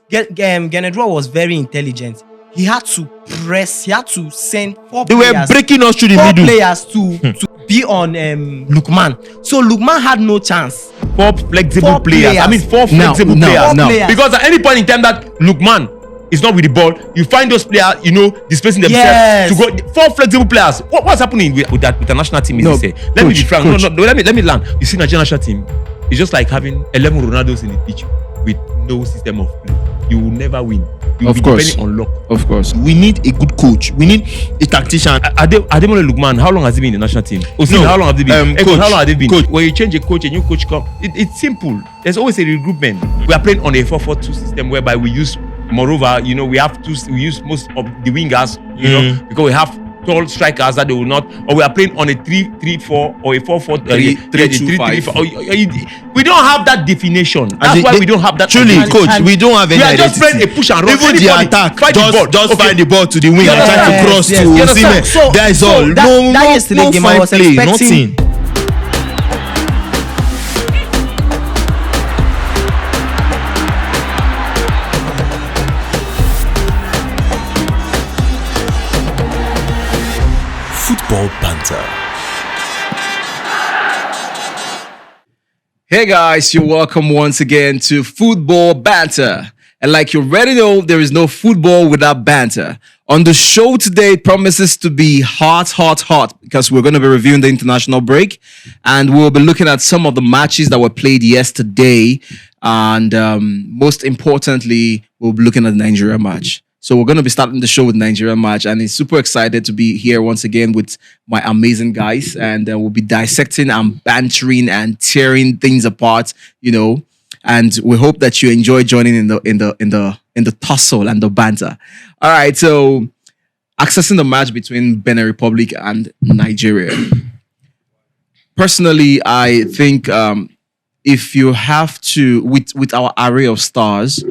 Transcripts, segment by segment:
Genedro was very intelligent. He had to press. He had to send They were breaking us through the four middle. players to be on Lukman. So Lukman had no chance. Four flexible players. I mean, four flexible players. Because at any point in time that Lukman is not with the ball, you find those players, displacing themselves to go. Four flexible players. What's happening with the national team? Let me be frank. No, let me land. You see, Nigerian national team, it's just like having 11 Ronaldos in the pitch with no system of play. You will never win. You will be depending on luck. Of course. We need a good coach. We need a tactician. Ademola Lookman, how long has he been in the national team? How long have they been? Coach, how long have they been? Coach. When you change a coach, a new coach comes. It's simple. There's always a regroupment. We are playing on a 4-4-2 system whereby we use, moreover, we use most of the wingers, because we have tall strikers that they will not, or we are playing on a 3-3-4 or a 4-4-3. We don't have that definition. That's why we don't have that. Truly, coach, we don't have any identity. We are just playing a push and run. Even the attack, just find the ball to the wing and try to cross to Osimhen. That is all. No fine play, nothing. Football Banter. Hey guys, you're welcome once again to Football Banter. And like you already know, there is no football without banter. On the show today, it promises to be hot, because we're going to be reviewing the international break. And we'll be looking at some of the matches that were played yesterday. And most importantly, we'll be looking at the Nigeria match. So we're going to be starting the show with Nigeria match, and it's super excited to be here once again with my amazing guys, and we'll be dissecting and bantering and tearing things apart, and we hope that you enjoy joining in the tussle and the banter. All right, so accessing the match between Benin Republic and Nigeria. Personally, I think if you have to, with our array of stars,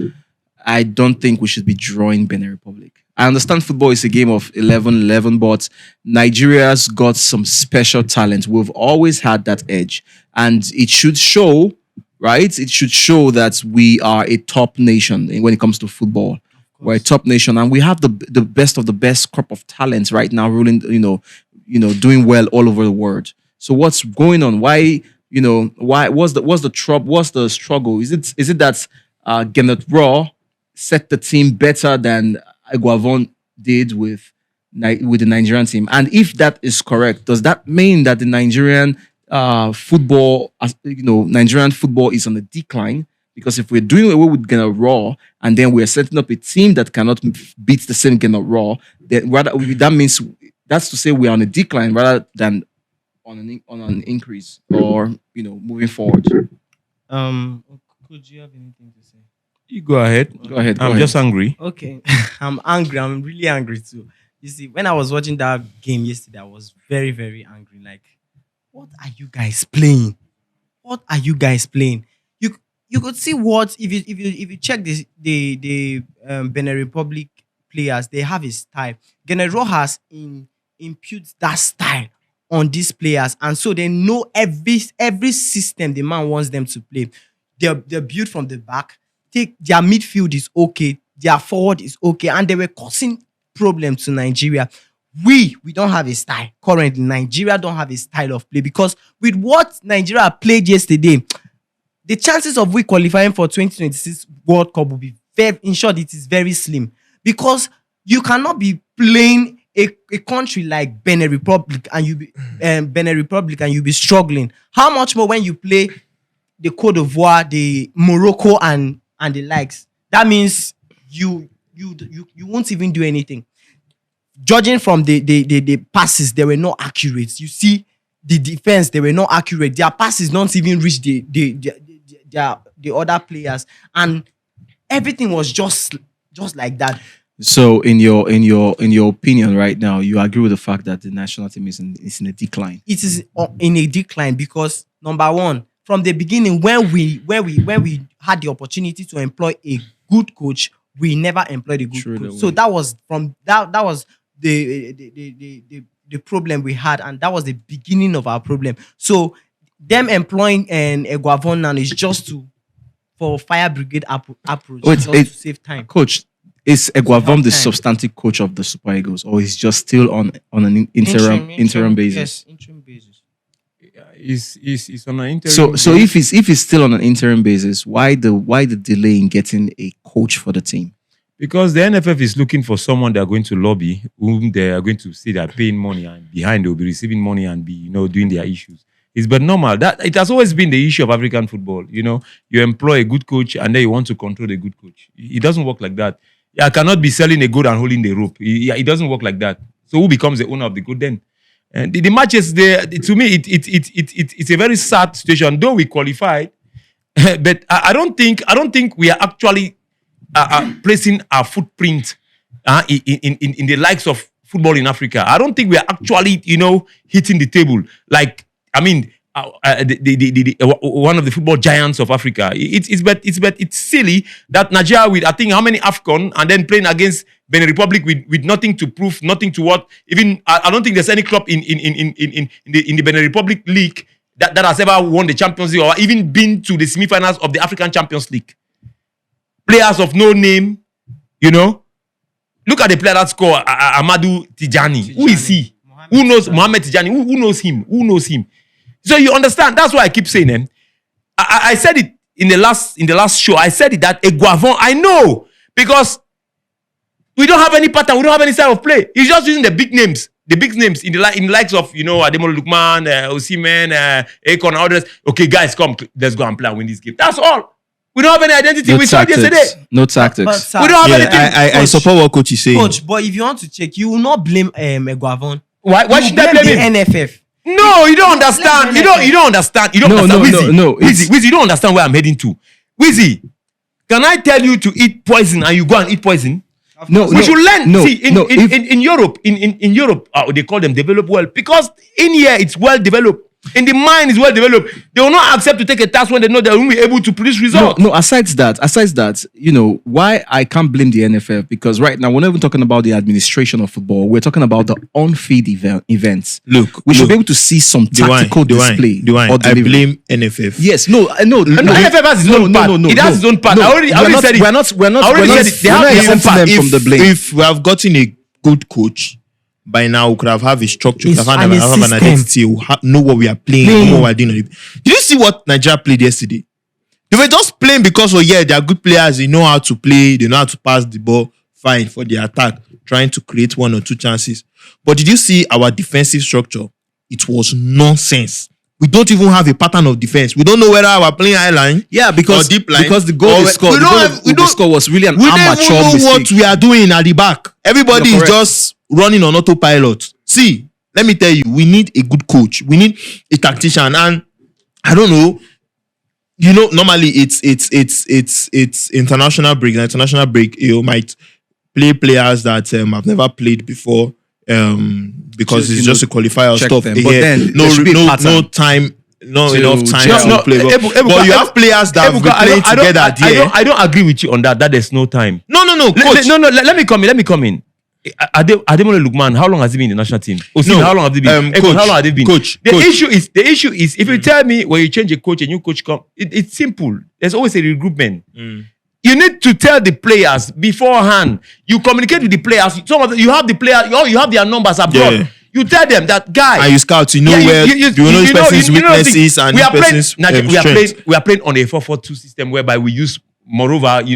I don't think we should be drawing Benin Republic. I understand football is a game of 11-11, but Nigeria's got some special talent. We've always had that edge. And it should show, right? It should show that we are a top nation when it comes to football. We're a top nation, and we have the best of the best crop of talents right now, ruling, doing well all over the world. So what's going on? Why, what's the trouble? What's the struggle? Is it that Gennett Raw set the team better than Eguavon did with the Nigerian team? And if that is correct, does that mean that the Nigerian football, Nigerian football is on a decline? Because if we're doing away with Gennett Raw and then we're setting up a team that cannot beat the same Gennett Raw, then that means that's to say we're on a decline rather than on an increase or moving forward. Could you have anything to say? You go ahead. I'm just angry. Okay. I'm angry. I'm really angry too. You see, when I was watching that game yesterday, I was very, very angry. Like, what are you guys playing? What are you guys playing? You could see what if you check the Benin Republic players, they have a style. Genero has imputes that style on these players, and so they know every system the man wants them to play. They're built from the back. Their midfield is okay, their forward is okay, and they were causing problems to Nigeria. We don't have a style currently. Nigeria don't have a style of play, because with what Nigeria played yesterday, the chances of we qualifying for 2026 World Cup will be very, in short, it is very slim, because you cannot be playing a country like Benin Republic and you be struggling. How much more when you play the Côte d'Ivoire, the Morocco and the likes? That means you won't even do anything. Judging from the passes, they were not accurate. You see, the defense, they were not accurate. Their passes don't even reach the other players, and everything was just like that. So, in your opinion, right now, you agree with the fact that the national team is in a decline? It is in a decline because, number one, from the beginning, when we had the opportunity to employ a good coach, we never employed a good coach. So that was the problem we had, and that was the beginning of our problem. So them employing an Eguavon now is just to for fire brigade approach Wait, just to save time. Coach, is Eguavoen the Time. substantive coach of the Super Eagles, or is just still on an interim basis? Yes, interim basis. Is on an interim. So if he's still on an interim basis, why the delay in getting a coach for the team? Because the NFF is looking for someone they are going to lobby, whom they are going to say they're paying money, and behind they will be receiving money and be doing their issues. It's but normal. That it has always been the issue of African football. You employ a good coach and then you want to control the good coach. It doesn't work like that. I cannot be selling a goat and holding the rope. It doesn't work like that. So who becomes the owner of the goat then? And the matches there, to me, it's a very sad situation. Though we qualified, but I don't think we are actually placing our footprint in the likes of football in Africa. I don't think we are actually hitting the table. Like, I mean, one of the football giants of Africa. It's silly that Nigeria with I think how many AFCON and then playing against Benin Republic with nothing to prove, nothing to what. Even I don't think there's any club in the Benin Republic League that has ever won the Champions League or even been to the semi-finals of the African Champions League. Players of no name, Look at the player that scored, Amadou Tijani. Who is he? Who knows Mohamed Tijani? Who knows him? Who knows him? So you understand? That's why I keep saying, I said it in the last show. I said it that Eguavoen, I know, because we don't have any pattern. We don't have any style of play. He's just using the big names in the likes of Ademola Lookman, Osimhen, Akon, and others. Okay, guys, come, let's go and play and win this game. That's all. We don't have any identity. We saw it yesterday. No tactics. But, we don't have anything. I support what coach is saying. Coach, but if you want to check, you will not blame Eguavoen. Why should I blame him? the NFF? No, you don't understand. You don't understand. You don't understand. No. Wizzy, you don't understand where I'm heading to. Wizzy, can I tell you to eat poison and you go and eat poison? We should learn. No, See, in Europe, they call them developed well, because in here it's well developed. In the mind is well developed. They will not accept to take a task when they know they won't be able to produce results. No, aside that, why I can't blame the NFF, because right now we're not even talking about the administration of football. We're talking about the on-field events. Look, we should be able to see some tactical display. I blame NFF. Yes, no. NFF has its own part. It has its own part. I already said it. We're not They have exempting them from the blame. If we have gotten a good coach, by now we could have a structure, we could have an system. identity, we know what we are playing, know what we're doing. Did you see what Nigeria played yesterday? They were just playing because, they are good players, they know how to play, they know how to pass the ball, fine, for the attack, trying to create one or two chances. But did you see our defensive structure? It was nonsense. We don't even have a pattern of defense. We don't know whether we're playing high line, because or deep line, because the goal they scored, was really an amateur mistake. We don't even know what we are doing at the back. Everybody is just running on autopilot. See, let me tell you, we need a good coach. We need a tactician, and I don't know. Normally it's international break. International break, you might play players that have never played before, because it's just a qualifier stuff. But then no time. Not to enough time to play. But you have players that have been playing together there. I don't agree with you on that. That there's no time. No, coach. Let me come in. Ademola Lookman, how long has he been in the national team? How long have they been? Coach, how long have they been? The issue is if you tell me when you change a coach, a new coach come, it's simple. There's always a regroupment. You need to tell the players beforehand. You communicate with the players. You have the players, you have their numbers abroad. Yeah. You tell them that, guy. And you scout, you know where you know this person's weaknesses and this person's strengths. We are playing on a 4-4-2 system whereby we use, moreover, we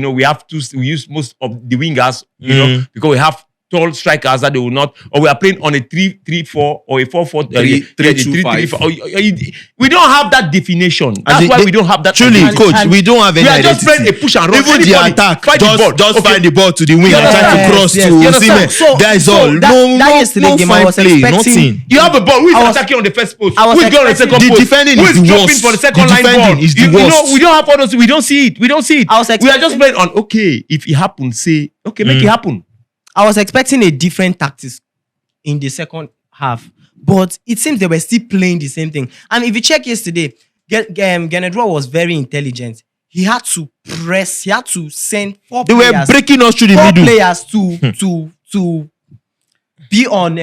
use most of the wingers, because we have tall strikers that they will not, or we are playing on a 3-3-4 or a 4-4 3-2-5. We don't have that definition. That's why we don't have that. Truly, coach, we don't have any identity. We are identity. just playing a push and run. Even the attack, just find the ball to the wing and try to cross to Osimhen. That is all. No fine play, nothing. You have a ball. Who is attacking on the first post? Who is going on the second post? The defending is the worst. For the second line ball? We don't have all those. We don't see it. We are just playing on, okay, if it happens, say, okay, make it happen. I was expecting a different tactics in the second half, but it seems they were still playing the same thing. And if you check yesterday, Genedro was very intelligent. He had to press. He had to send four players. They were breaking us through the middle. Players to be on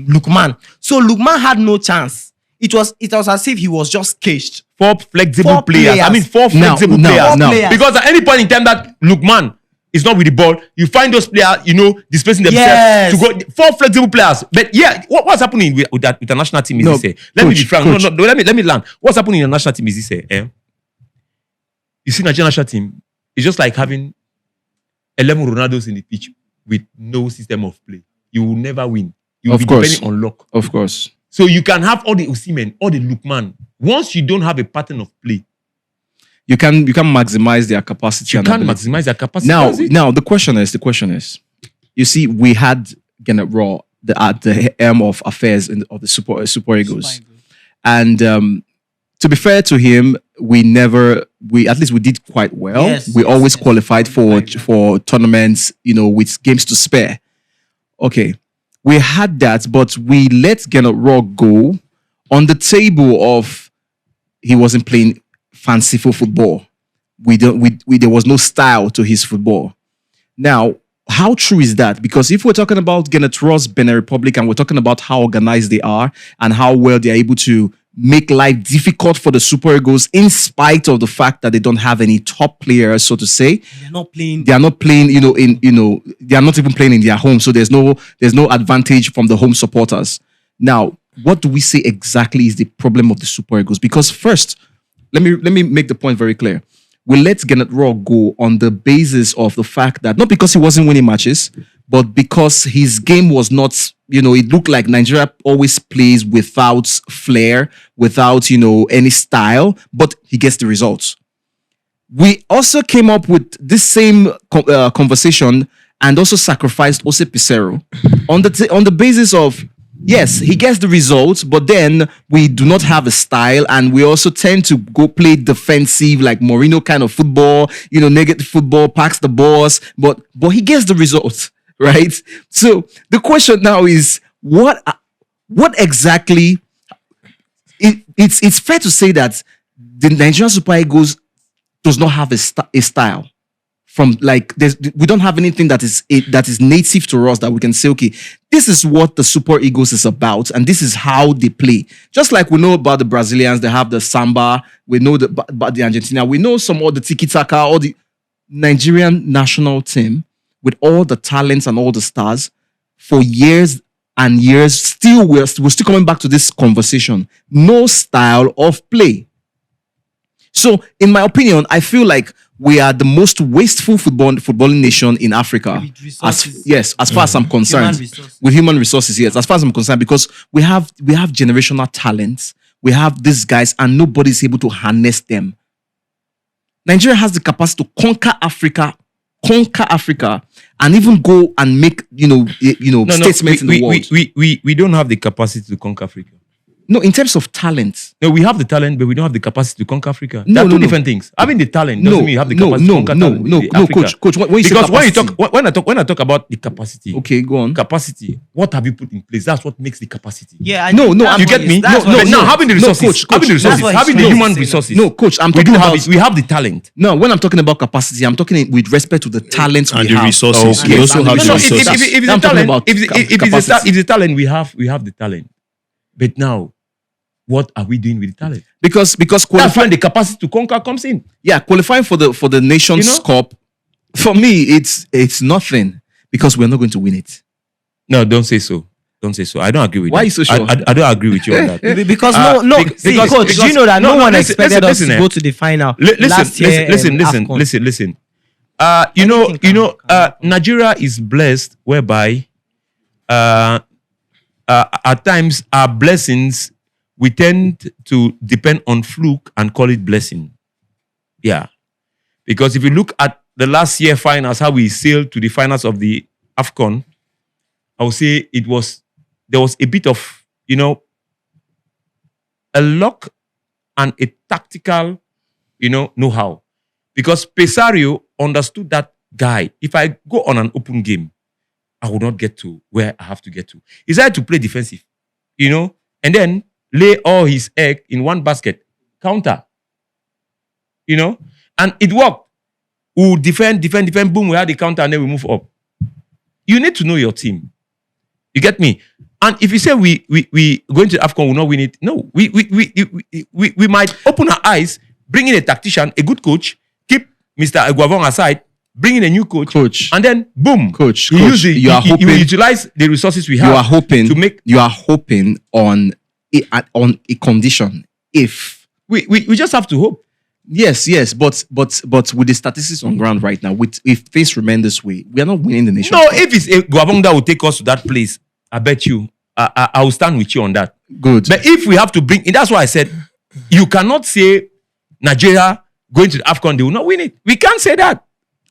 Lookman. So Lookman had no chance. it was as if he was just caged. Four flexible players. I mean, four Now, flexible now, players. now. Because at any point in time that Lookman is not with the ball, you find those players, displacing themselves Yes. to go. Four flexible players. But yeah, what's happening with the national team is No, this. Let me be coach, frank. coach. No, let me land. What's happening in the national team is this. You see, Nigerian national team is just like having 11 Ronaldos in the pitch with no system of play. You will never win. You will Of be course. depending on luck. Of course. So you can have all the Osimhen, all the Lookman. Once you don't have a pattern of play, You can maximize their capacity. you and can't ability. maximize their capacity. Now, That's it. now the question is, you see, we had Gennett Raw at the helm of affairs of the Super Eagles, and to be fair to him, we at least we did quite well. Yes, we yes, always yes. qualified Right. for tournaments, with games to spare. Okay, we had that, but we let Gennett Raw go on the table of he wasn't playing fanciful football. There was no style to his football. Now, how true is that? Because if we're talking about Gennett Raw's Benin Republic and we're talking about how organized they are and how well they're able to make life difficult for the Super Eagles in spite of the fact that they don't have any top players, so to say. They're not playing. They are not playing, they are not even playing in their home. So there's no advantage from the home supporters. Now, what do we say exactly is the problem of the Super Eagles? Because first, let me make the point very clear. We let Gennett Raw go on the basis of the fact that not because he wasn't winning matches, but because his game was not, it looked like Nigeria always plays without flair, without, any style, but he gets the results. We also came up with this same conversation and also sacrificed Ose Pissarro on the basis of, yes, he gets the results, but then we do not have a style, and we also tend to go play defensive, like Mourinho kind of football, negative football, packs the balls, but he gets the results, right? So the question now is, what exactly? It's fair to say that the Nigerian Super Eagles does not have a style. We don't have anything that is native to us that we can say, okay, this is what the Super Eagles is about, and this is how they play. Just like we know about the Brazilians, they have the samba. We know about the Argentina. We know some of the tiki-taka, all the Nigerian national team with all the talents and all the stars for years and years. Still, we're still coming back to this conversation. No style of play. So, in my opinion, I feel like we are the most wasteful footballing nation in Africa. As far as I'm concerned. With human resources, yes. As far as I'm concerned, because we have generational talents. We have these guys and nobody's able to harness them. Nigeria has the capacity to conquer Africa, and even go and make, statements in the world. We don't have the capacity to conquer Africa. No, in terms of talent. No, we have the talent, but we don't have the capacity to conquer Africa. No, There are two no. different things. Having the talent doesn't mean you have the capacity to conquer Africa. Coach. When you say Because capacity, when I talk about the capacity, okay, go on. capacity, what have you put in place? That's what makes the capacity. Yeah, No, You get me? That's But what now he's having the No, resources, coach, that's what having the he's human saying. resources. No, coach, I'm we talking do have about. it. We have the talent. No, when I'm talking about capacity, I'm talking with respect to the talents And we the have. resources. Okay. We also have No, the no, resources. If it's I'm a talking talent, about capacity. if it's a talent, we have the talent. But now, what are we doing with the talent? Because That's qualifying, when the capacity to conquer comes in. qualifying for the Nations Cup, for me, it's nothing because we're not going to win it. No, don't say so. Don't say so. I don't agree with Why that. you so sure? I don't agree with you on that. Because coach, because- do you know that no one expected us to listen, go to the final last year? Listen. AFCON. Nigeria is blessed whereby at times our blessings we tend to depend on fluke and call it blessing. Yeah. Because if you look at the last year finals, how we sailed to the finals of the AFCON, I would say there was a bit of, a luck and a tactical, know-how. Because Pesario understood that guy. If I go on an open game, I will not get to where I have to get to. He decided to play defensive, and then lay all his egg in one basket, counter, and it worked. We'll defend, boom, we had the counter and then we move up. You need to know your team. You get me? And if you say we going to AFCON will not win it, no, we might open our eyes, bring in a tactician, a good coach, keep Mr. Eguavon aside, bring in a new coach, and then boom, Coach, you hoping, utilize the resources we have. You are hoping on a condition if we just have to hope. Yes, but with the statistics on ground right now, if things remain this way, we are not winning the nation. No, if it's Eguavon that will take us to that place, I bet you, I will stand with you on that. Good. But if we have to bring, that's why I said, you cannot say Nigeria going to the AFCON, they will not win it. We can't say that.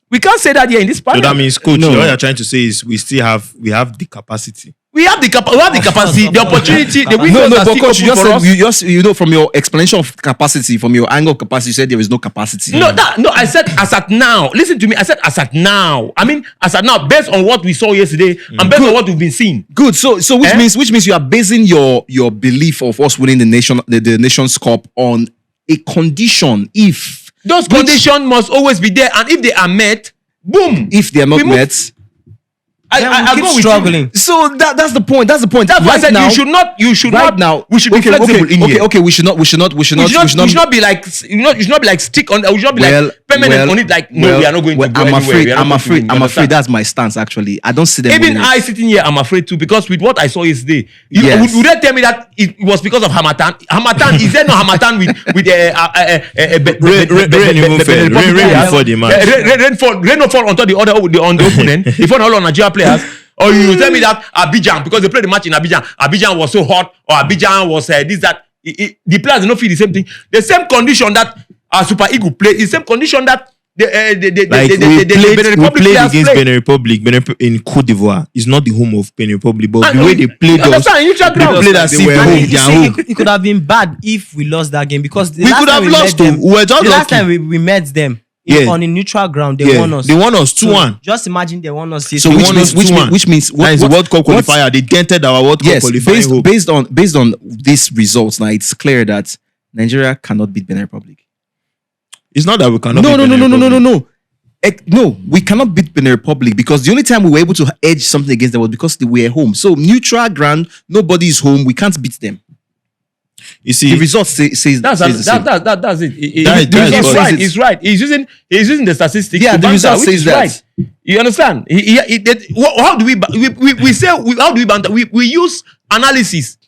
We can't say that here in this So panel. that means, coach, what you're trying to say is we have the capacity. We have the capacity, the opportunity, the windows No, are but still coach, open for us. you know, from your explanation of capacity, from your angle of capacity, you said there is no capacity. No, I said as at now. Listen to me. I said as at now. I mean, as at now, based on what we saw yesterday and based on what we've been seeing. Good. So which means you are basing your belief of us winning the Nations Cup on a condition. If Those conditions must always be there, and if they are met, boom. If they are not met, I keep go with struggling. you. so that's the point. That's why I said you should not. We should be flexible in here. Okay, we should not We should not be like stick on. We should not be like permanent on it. Like no, we are not going to go anywhere. I'm afraid that's my stance. Actually, I don't see them. Even I sitting here, I'm afraid too, because with what I saw yesterday, would they tell me that it was because of Hamatan? Hamatan, is there no Hamatan with rain no fall onto the opponent before all on Nigeria players? Or you tell me that Abidjan, because they played the match in Abidjan was so hot, or Abidjan was this, that. The players do not feel the same thing. The same condition that Super Eagles play, the same condition that we played against Benin Republic in Côte d'Ivoire. It's not the home of Benin Republic, but the way they played us, they played as if they were home. It could have been bad if we lost that game, because We could have lost them. We were just the last lucky. time we met them on a neutral ground, they won us. They won us 2-1. So just imagine they won us. So which means that is the World Cup qualifier. They dented our World Cup qualifying hope. based on these results, now it's clear that Nigeria cannot beat Benin Republic. It's not that we cannot. No, we cannot beat Benin Republic because the only time we were able to edge something against them was because they were home. So neutral ground, nobody is home. We can't beat them. You see, the result says that's it. He's right. He's right. He's using the statistics. Yeah, the result which says is that. right. You understand? How do we banter? We use analysis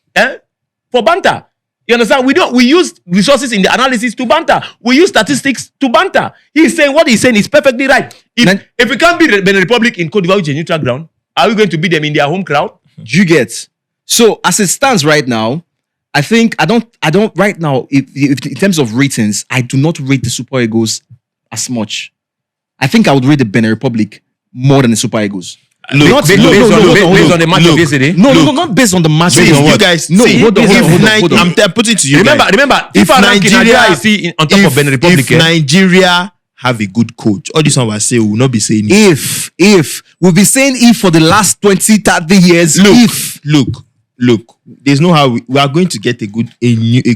for banter. You understand? We use resources in the analysis to banter. We use statistics to banter. He's saying what he's saying is perfectly right. If we can't beat Benin Republic in Côte d'Ivoire, which is a neutral ground, are we going to beat them in their home crowd? You get. So as it stands right now, I think I don't right now. If in terms of ratings, I do not rate the Super Eagles as much. I think I would rate the Benin Republic more than the Super Eagles. Based on the match of yesterday. No, not based on the match. See, you guys, no. See, Hold on. I'm putting to you. Remember, if Nigeria is on top of Benin Republic, if Nigeria have a good coach, all this one will say we will not be saying if we'll be saying if for the last 20-30 years. Look. There's no how we are going to get a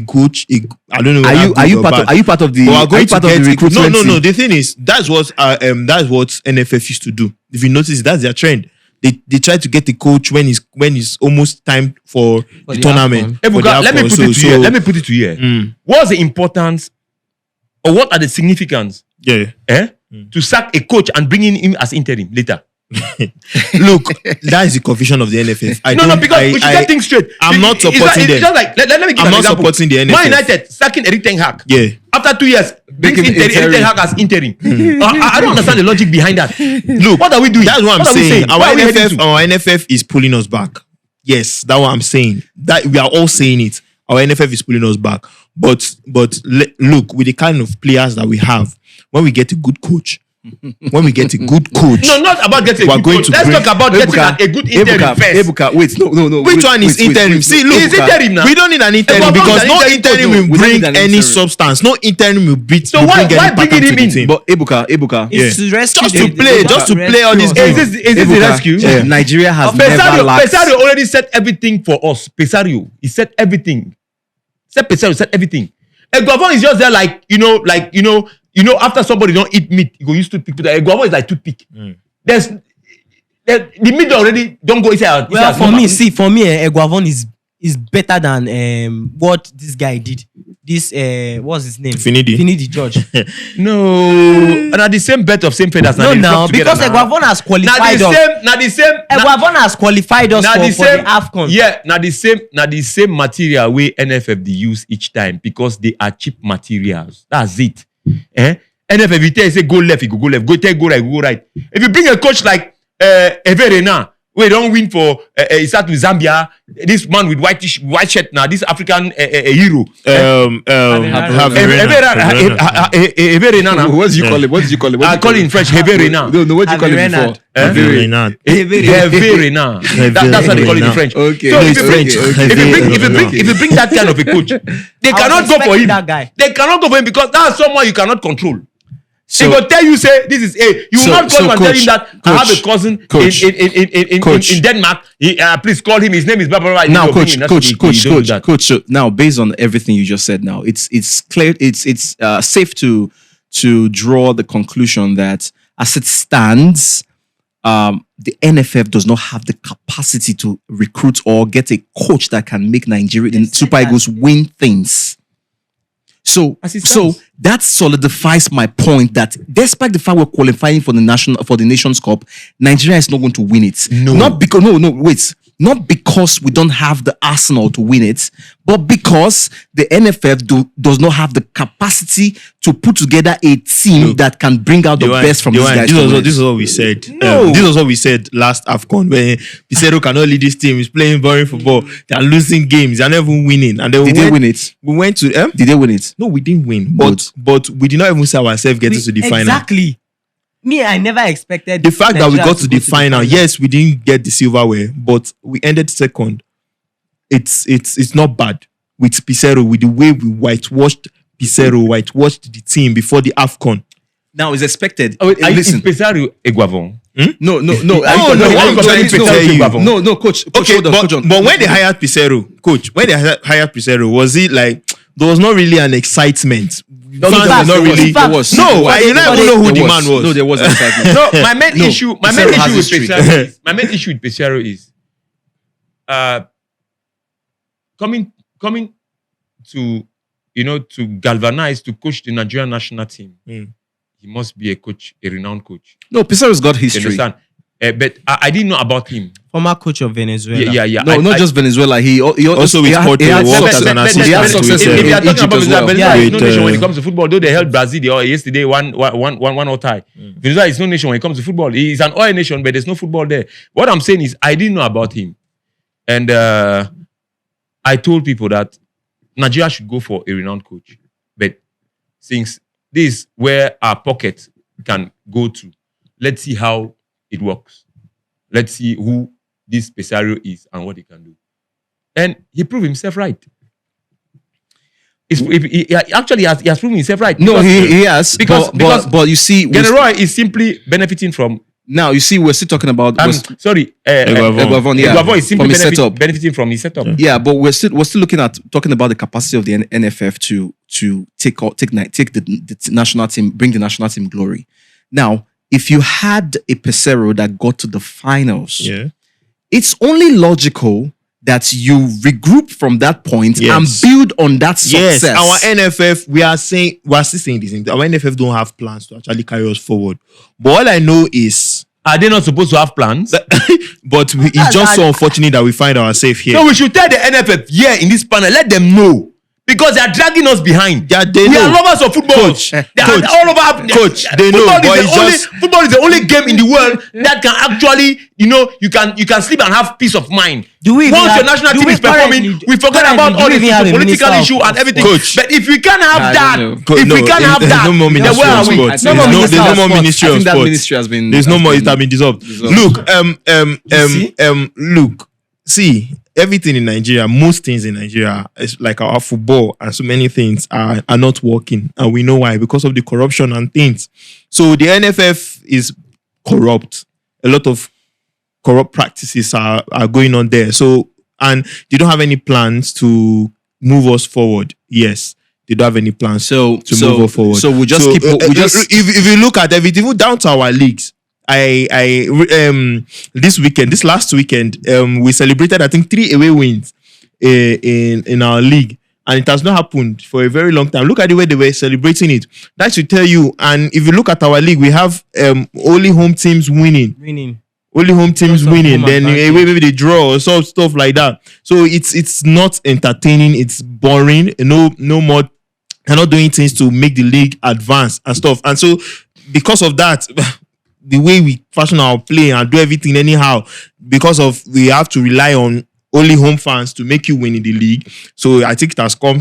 coach. I don't know. Are you part of the recruitment? No. The thing is, that's what NFF used to do. If you notice, that's their trend. They try to get the coach when it's almost time for the tournament. Let me put it to you. What's the importance, or what are the significance? To sack a coach and bring in him as interim later. Look, that is the confusion of the NFF. Because we should get things straight. I'm not supporting them. Just like, let me give I'm an not example. supporting the NFF. Man United sacking Eric Ten Hag. Yeah. After 2 years, brings in Eric Ten Hag as interim. I don't understand the logic behind that. Look, what are we doing? That's what I'm saying. Our NFF is pulling us back. Yes, that's what I'm saying. That we are all saying it. Our NFF is pulling us back. But look, with the kind of players that we have, when we get a good coach. No, not about getting a good coach. Let's talk about getting a good interim first. Wait, no. Which one is interim? See, look, it's interim now. We don't need an interim because no interim will bring any substance. No interim will beat. So why bring him in? But Ebuka, It's to rescue just to play all these games. Is this the rescue? Yeah. Nigeria has never lacked. Pesario already set everything for us. Pesario, he set everything. Pesario set everything. Eguavon is just there like after somebody don't eat meat, you go use toothpick. Eguavon is like toothpick. The middle already don't go inside. Well, for me, Eguavon is better than what this guy did. This what's his name? Finidi George. No, and at the same bet of same feathers. No, because Eguavon has qualified us. Eguavon has qualified us for the AFCON. Yeah, now the same material way NFF they use each time because they are cheap materials. That's it. NFF you tell you say go left, you go left. Go right, go right. If you bring a coach like Everena, we don't win for he start with Zambia. This man with white shirt now, this African hero. What did you call it? I call it in French Heverena. No, what do you call it before? Heverena. That's what they call it in French. Okay. So if you bring that kind of a coach, they cannot go for him. That guy. They cannot go for him because that's someone you cannot control. So, he will tell you, say, this is A. You will not call him and tell him that I have a cousin in Denmark. Please call him. His name is blah, blah, blah. Now, coach. So now, based on everything you just said, now it's clear. It's safe to draw the conclusion that as it stands, the NFF does not have the capacity to recruit or get a coach that can make Nigeria and Super Eagles win things. So that solidifies my point that despite the fact we're qualifying for the Nations Cup, Nigeria is not going to win it. No. Not because we don't have the arsenal to win it, but because the NFF does not have the capacity to put together a team that can bring out the best from these guys. This is what we said. This is what we said last AFCON when Pizarro cannot lead this team. He's playing boring football. They are losing games. They are never winning. And then Did they win it? We went to Did they win it? No, we didn't win. But we did not even see ourselves getting to the final. Exactly. Me, I never expected The fact that we Nigeria got to the final, yes, we didn't get the silverware, but we ended second. It's not bad with Pizarro, with the way we whitewashed the team before the AFCON. Now it's expected. Listen, Pizarro Eguavon. No, coach. Okay, Hold on. but when they hired Pizarro, was it like there was not really an excitement? I don't even know who the man was. No, there was excitement. No, my main issue with Pizarro is coming to to galvanize, to coach the Nigerian national team. He must be a renowned coach. No, Pizarro's got You history. understand? But I didn't know about him. Former coach of Venezuela. Yeah. No, not just Venezuela. He also with Porto worked as an assistant. He had success If you are in talking Egypt about as well. Venezuela, is no With, nation when it comes to football. Though they held Brazil yesterday, one all tie. Venezuela is no nation when it comes to football. He's an oil nation, but there's no football there. What I'm saying is, I didn't know about him, and I told people that Nigeria should go for a renowned coach. But since this is where our pocket can go to, let's see how it works. Let's see who this Pizarro is and what he can do. And he proved himself right. He has proven himself right. No, he has. Because you see, General is simply benefiting from. Now you see, we're still talking about. Eguavon is simply benefiting from his setup. Yeah, but we're still talking about the capacity of the NFF to take the national team, bring the national team glory. Now, if you had a Pizarro that got to the finals, it's only logical that you regroup from that point and build on that success. Yes, our NFF, we are still saying this. Our NFF don't have plans to actually carry us forward. But all I know is, are they not supposed to have plans? But it's just so unfortunate that we find ourselves here. So we should tell the NFF here in this panel, let them know. Because they are dragging us behind. Yeah, we are lovers of football. Coach, they are all over. Coach, they know. Football is the only game in the world that can actually, you can sleep and have peace of mind. Once your national team is performing, we forget about all this political issue and everything. Coach, but if we can't have that, no more ministry of sports. There's no more ministry of sports. There's no more. It has been dissolved. Look. See, everything in Nigeria, most things in Nigeria, is like our football and so many things are not working. And we know why, because of the corruption and things. So the NFF is corrupt. A lot of corrupt practices are going on there. So, and they don't have any plans to move us forward. Yes, they don't have any plans to move us forward. So we just if you look at everything, even down to our leagues, this last weekend, we celebrated I think 3 away wins in our league, and it has not happened for a very long time. Look at the way they were celebrating it. That should tell you. And if you look at our league, we have only home teams winning. Only home teams winning. Then maybe they draw or stuff like that. So it's not entertaining. It's boring. No more. They're not doing things to make the league advance and stuff. And so because of that, the way we fashion our play and do everything anyhow, because of we have to rely on only home fans to make you win in the league. So I think it has come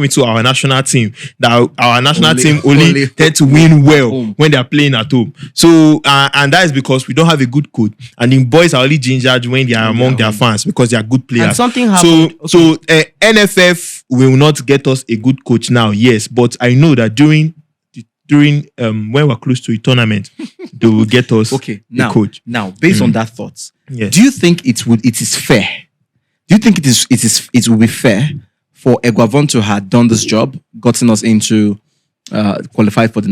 into our national team, that our national team only tend to win well when they are playing at home. So and that is because we don't have a good coach, and the boys are only gingered when they are among their fans because they are good players. And something happened. So NFF will not get us a good coach now, yes, but I know that during when we're close to a tournament, they will get us a coach. Now, based on that thought, yes. Do you think it is fair? Do you think it will be fair for Eguavon to have done this job, gotten us into qualified for the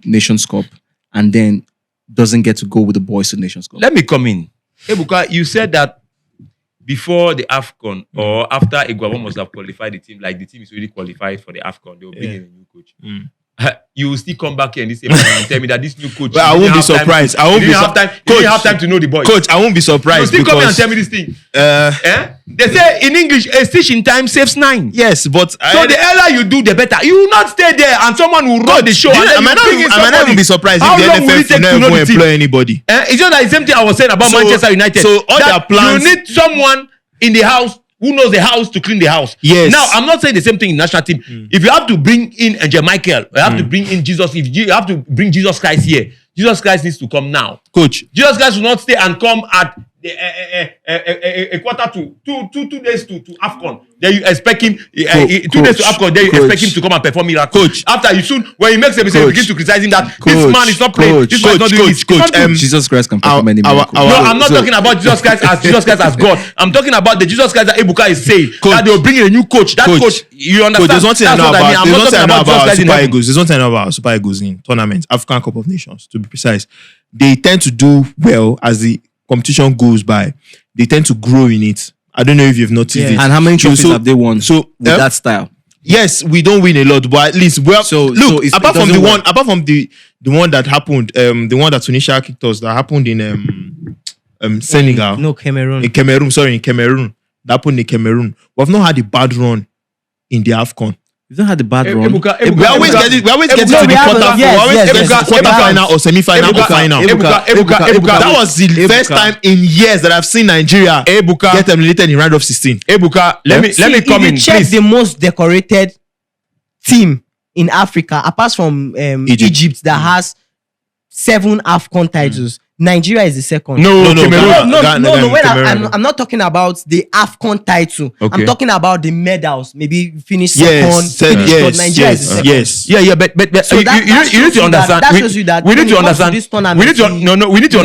Nations Cup, and then doesn't get to go with the boys to the Nations Cup? Let me come in. Ebuka, you said that before the AFCON or after Eguavon must have qualified the team, like the team is already qualified for the AFCON, they will bring in a new coach. You will still come back here in this episode and tell me that this new coach. Well, I won't be surprised. You didn't have time to know the boys. Coach, I won't be surprised. You still come here and tell me this thing. They say in English, a stitch in time saves 9. Yes, but so the earlier you do, the better. You will not stay there and someone will run the show. I might not even be surprised if the NFF never employ anybody. It's just like the same thing I was saying about Manchester United. So all their plans, you need someone in the house who knows the house to clean the house. Yes. Now, I'm not saying the same thing in national team. If you have to bring in Angel Michael, you have to bring in Jesus. If you have to bring Jesus Christ here, Jesus Christ needs to come now. Coach, Jesus Christ will not stay and come at a quarter to 2 days to AFCON. Then you expect him 2 days to AFCON. Then you expect him to come and perform miracle. Coach, after you soon, when he makes a mistake, you begin to criticize him that this man is not playing. This man is not doing this. Jesus Christ can perform any miracle. No, I'm not talking about Jesus Christ as God. I'm talking about the Jesus Christ that Ebuka is saying. That they will bring in a new coach. That coach, you understand? There's one thing I know about Super Eagles. There's one thing I know about Super Eagles in tournaments, African Cup of Nations, to be precise. They tend to do well as the competition goes by. They tend to grow in it. I don't know if you've noticed it. And how many trophies have they won? With that style. Yes, we don't win a lot, but at least apart from the one that happened, the one that Tunisia kicked us, that happened in Senegal. No, Cameroon. In Cameroon. That happened in Cameroon. We've not had a bad run in the AFCON. We've not had a bad run. We always get to the quarter-final or semi-final or final. That was the first time in years that I've seen Nigeria get eliminated in round of 16. Ebuka, let me come in, check please. the most decorated team in Africa, apart from Egypt, that has 7 AFCON titles. Nigeria is the second. No. I'm not talking about the AFCON title. Okay. I'm talking about the medals. Maybe finish second. Nigeria is the second. Yes. Yeah. But so you need to understand. That shows you that we need to understand. We need to understand. We need to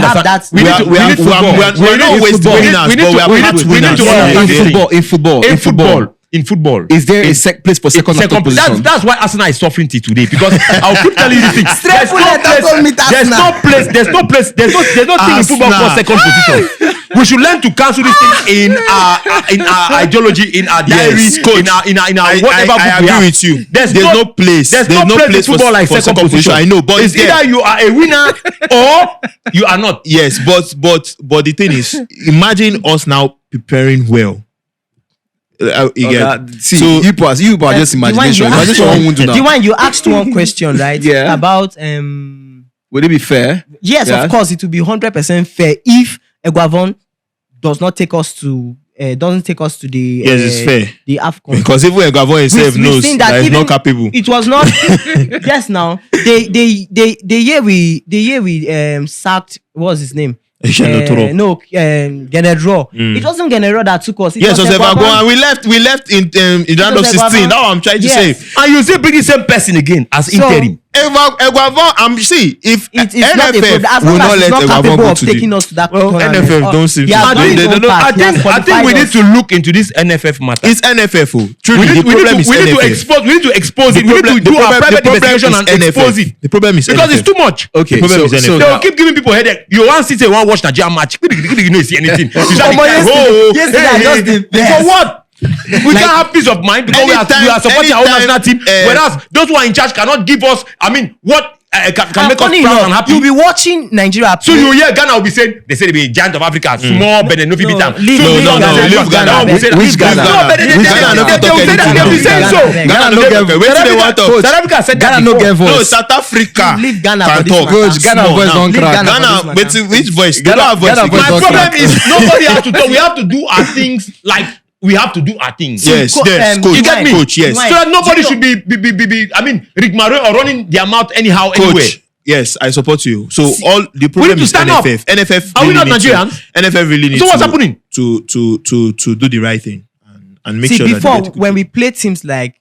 understand. In football, is there a place for second position? That's why Arsenal is suffering today, because I'll keep telling you this thing. There's no place in football for second position. We should learn to cancel this thing in our ideology, in our diaries, in our whatever. I agree with you. There's no place. There's no place in football like second position. I know, but it's either you are a winner or you are not. Yes, but the thing is, imagine us now preparing well. You are just imagination. The one you asked one question, right? Yeah. About would it be fair? Yes, of course, it will be 100% fair if Eguavon doesn't take us to the it's fair. The AFCON, because even Eguavon himself knows that he's not capable. It was not. Yes, now the year we sacked, what was his name? Genedro. It wasn't Genedro that took us. Yes, it was Eguavon, and we left in round of 16. Now I'm trying to say, and you still bring the same person again as interim. Eguavon, see, if It's not a problem. As will long not as let it's not Eguavon capable go of to taking the... us to that Well, tournament. NFF don't seem He to... has done his own part. He has I think we qualified need us. to look into this NFF matter. It's NFF. We Truly, need, the problem is we need to NFF. expose. We need to expose it. We need to do our private investigation and expose it. The problem is Because NFF. it's too much. Okay, The problem so, is so NFF. They will keep giving people headache. You want to say one watch Nigerian match. You know see anything. You start Omo, crying, yesterday I just the best. for what? We can't have peace of mind because we are supporting our own national team. Whereas those who are in charge cannot give us. I mean, what can make us funny proud enough, and happy. You'll be watching Nigeria So play. you hear Ghana will be saying they say they be giant of Africa, small Benin no fit beat am. leave Ghana. Which Ghana? They will say that they will be saying so. Ghana no get vote. Wetin they want talk? South Africa said that Ghana no get before. No, voice. South Africa Leave Ghana can for this talk. matter. Coach, Ghana Small voice now. don't Leave crack. Ghana. Ghana, which voice? They Ghana- don't have voice Ghana again. voice My don't problem crack. is nobody has to talk. We have to do our things like we have to do our things. Yes, Co- yes, um, coach. you get me? Coach, yes. Rewind. So that nobody Do you should be I mean, Rick Marais or running their mouth anyhow anywhere. Coach, yes, I support you. So all the problem to is stand up. NFF. NFF Are we really not need to- Nigerians? NFF really needs So what's to, happening? to do the right thing and make See, sure before that when we play teams like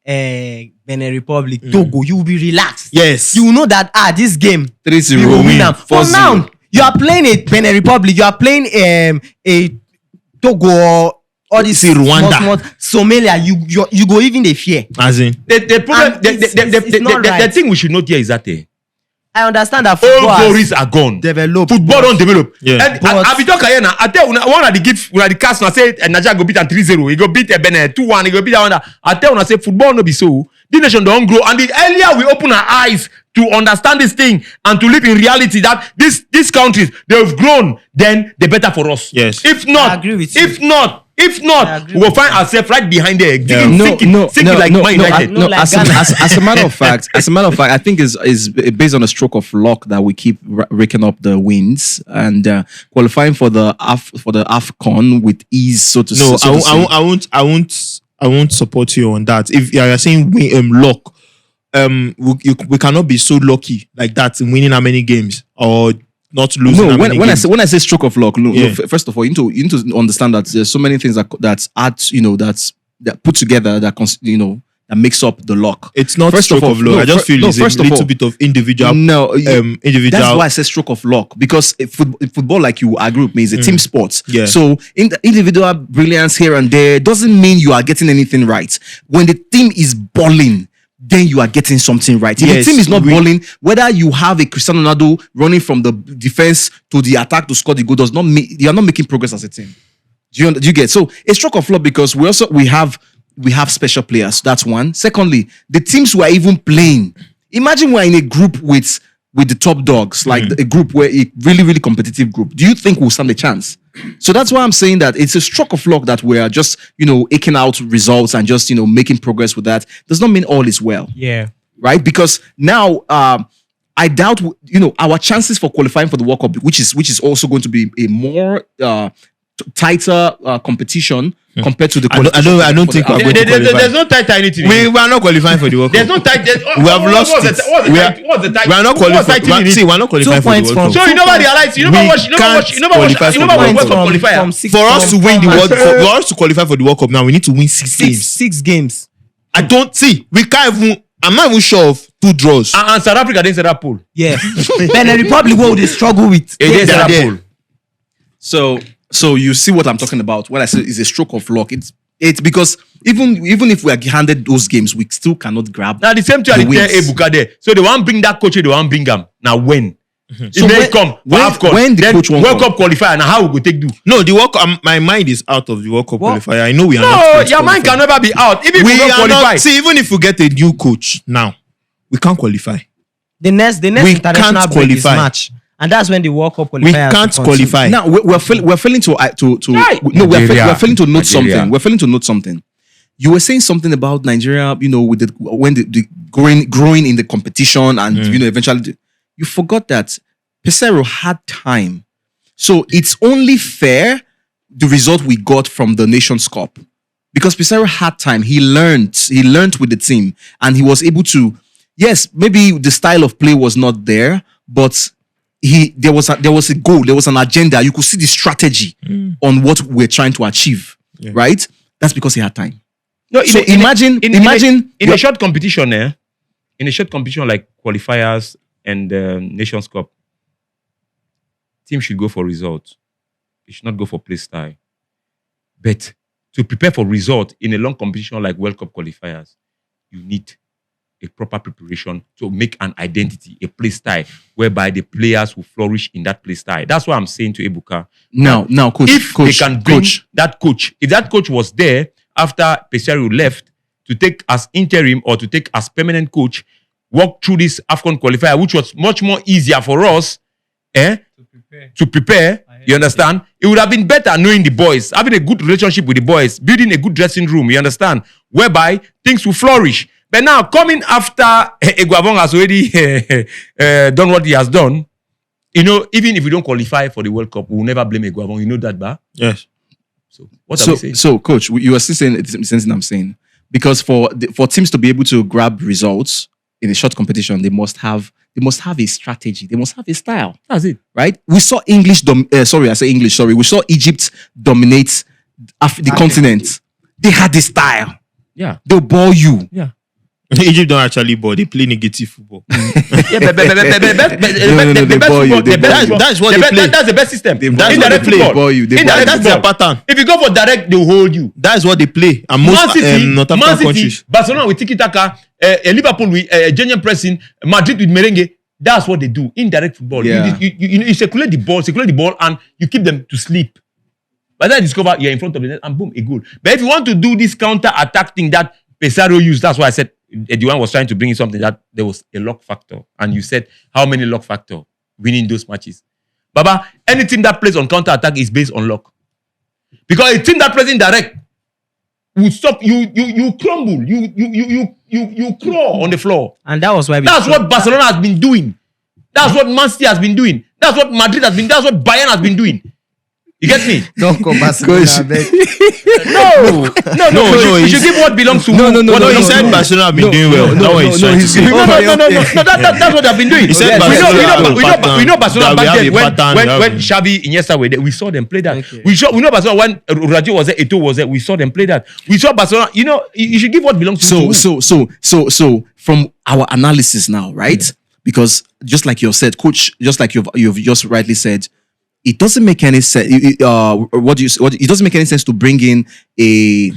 Benin Republic, Togo, you will be relaxed. yes, You will know that this game 3-0 we will win win, now. For 4-0. now, you are playing a Benin Republic, you are playing a Togo or all this See, Rwanda. Somalia. You go even the fear. as in The problem, And it's not the right. thing we should note here is that I understand that all football has glories are gone. developed. Football don't develop. Yeah. And But- I be talk here now. I tell you one of the give one of the cast now say Nigeria go beat and 3-0. He go beat Benin 2-1. He go beat that one. I tell you say football no be so. This nation don't grow. And the earlier we open our eyes to understand this thing and to live in reality that these countries they've grown, then the better for us. Yes. If not, I agree with you. if not, I agree we will with find ourselves right behind there. Yeah. Sinking like Man United. No, like as, Ghana. as a matter of fact, I think is based on a stroke of luck that we keep raking up the wins and qualifying for the AFCON with ease. So to no, so to say. I won't support you on that. If you are saying luck, we cannot be so lucky like that in winning how many games or not losing. No, how many when games. I say stroke of luck, look, Yeah. first of all, you need to understand that there's so many things that add, that put together that makes up the luck. It's not First of stroke all, of luck. no, I just feel no, it's first a of little all, bit of individual. No, individual. that's why I say stroke of luck because football, like you agree with me, is a team sport. Yeah. So in the individual brilliance here and there doesn't mean you are getting anything right. When the team is balling, then you are getting something right. If Yes, the team is not we- balling, whether you have a Cristiano Ronaldo running from the defense to the attack to score the goal, does not make you are not making progress as a team. Do you get? So a stroke of luck because we have special players. That's one. Secondly, the teams who are even playing. Imagine we're in a group with the top dogs, like a group where a really, really competitive group. Do you think we'll stand a chance? So that's why I'm saying that it's a stroke of luck that we are just, aching out results and just, making progress with that. Does not mean all is well, Yeah. right? Because now, I doubt, our chances for qualifying for the World Cup, which is also going to be a more tighter competition compared to the. I don't think we're going to qualify. There's no tight anything. We are not qualifying for the World Cup. There's no tight. We have lost it. What's the tight? We are not qualifying. See, we are not qualifying for the points World from- Cup. So you never realize. You never We watch. You never watch. You never watch. can't You never watch qualify World for Cup qualifier. For us to win the World Cup, for us to qualify for the World Cup now, we need to win six games. Six games. I don't see. We can't even. I'm not even sure of 2 draws. And South Africa didn't say that pool. Yeah. Benin Republic, what would they struggle with? It didn't say that there. pool. So you see what I'm talking about when I say it's a stroke of luck. It's because even if we are handed those games, we still cannot grab. Now the same thing The I wins. tell Ebuka there. So they want bring that coach. They want bring him. Now when? If So they when- come, when the then coach won't World come. Cup qualifier. Now how we go take do? No, the World Cup. My mind is out of the World Cup What? qualifier. I know we are not. No, going to your mind qualify. can never be out. Even if We we don't are qualify. not. See, even if we get a new coach now, we can't qualify. The next We international can't break is qualify. March. And that's when the World Cup qualifier We has to can't continue. qualify. Now we're failing to Right. no we're Nigeria. failing to note Nigeria. something. We're failing to note something. You were saying something about Nigeria, with the growing in the competition and eventually you forgot that Pesero had time. So it's only fair the result we got from the Nations Cup. Because Pesero had time. He learned with the team and he was able to, yes, maybe the style of play was not there, but there was a goal, there was an agenda. You could see the strategy on what we're trying to achieve, right? That's because he had time. No, So imagine in a short competition, in a short competition like qualifiers and Nations Cup, teams should go for results. They should not go for play style. But to prepare for result in a long competition like World Cup qualifiers, you need a proper preparation to make an identity, a play style, whereby the players will flourish in that play style. That's what I'm saying to Ebuka. Now, coach, If they can bring that coach, if that coach was there after Pesario left to take as interim or to take as permanent coach, walk through this AFCON qualifier, which was much more easier for us, to prepare, you understand? It would have been better knowing the boys, having a good relationship with the boys, building a good dressing room, you understand? Whereby things will flourish. But now, coming after Eguavon has already done what he has done, you know, even if we don't qualify for the World Cup, we will never blame Eguavon. You know that, ba? Yes. So, what are we saying? So, coach, you are still saying the same thing I'm saying. Because for teams to be able to grab results in a short competition, they must have a strategy. They must have a style. That's it. Right? We saw We saw Egypt dominate the continent. They had a style. Yeah. They'll ball you. Yeah. Egypt don't actually ball. They play negative football. Yeah, but That's what they play. That's the best system. That's what they play. Ball you. That's their pattern. If you go for direct, they'll hold you. That's what they play. And most North African countries. Barcelona with tiki-taka, Liverpool with genuine pressing, Madrid with merengue. That's what they do. Indirect football. Yeah. You circulate the ball, and you keep them to sleep. By the time you discover you're in front of the net, and boom, a goal. But if you want to do this counter-attack thing that Pesario used, that's why I said Edouard was trying to bring in something that there was a luck factor. And you said, how many luck factor winning those matches? Baba, any team that plays on counter-attack is based on luck. Because a team that plays in direct will stop, you crumble, you crawl on the floor. And that was why that's what Barcelona has been doing. That's what Man City has been doing. That's what Madrid has been, that's what Bayern has been doing. You get me? Don't come Barcelona. No. You should give what belongs to No. He said Barcelona have been doing well. That's what he's trying to say. That's what they've been doing. He said we know Barcelona back then when Xavi, Xavi, Iniesta were there. We saw them play that. Okay. We know Barcelona when Rajo was there, Eto'o was there. We saw them play that. We saw Barcelona. You know, you should give what belongs to. So from our analysis now, right? Yeah. Because just like you said, coach, just like you've just rightly said, it doesn't make any sense. It doesn't make any sense to bring in a.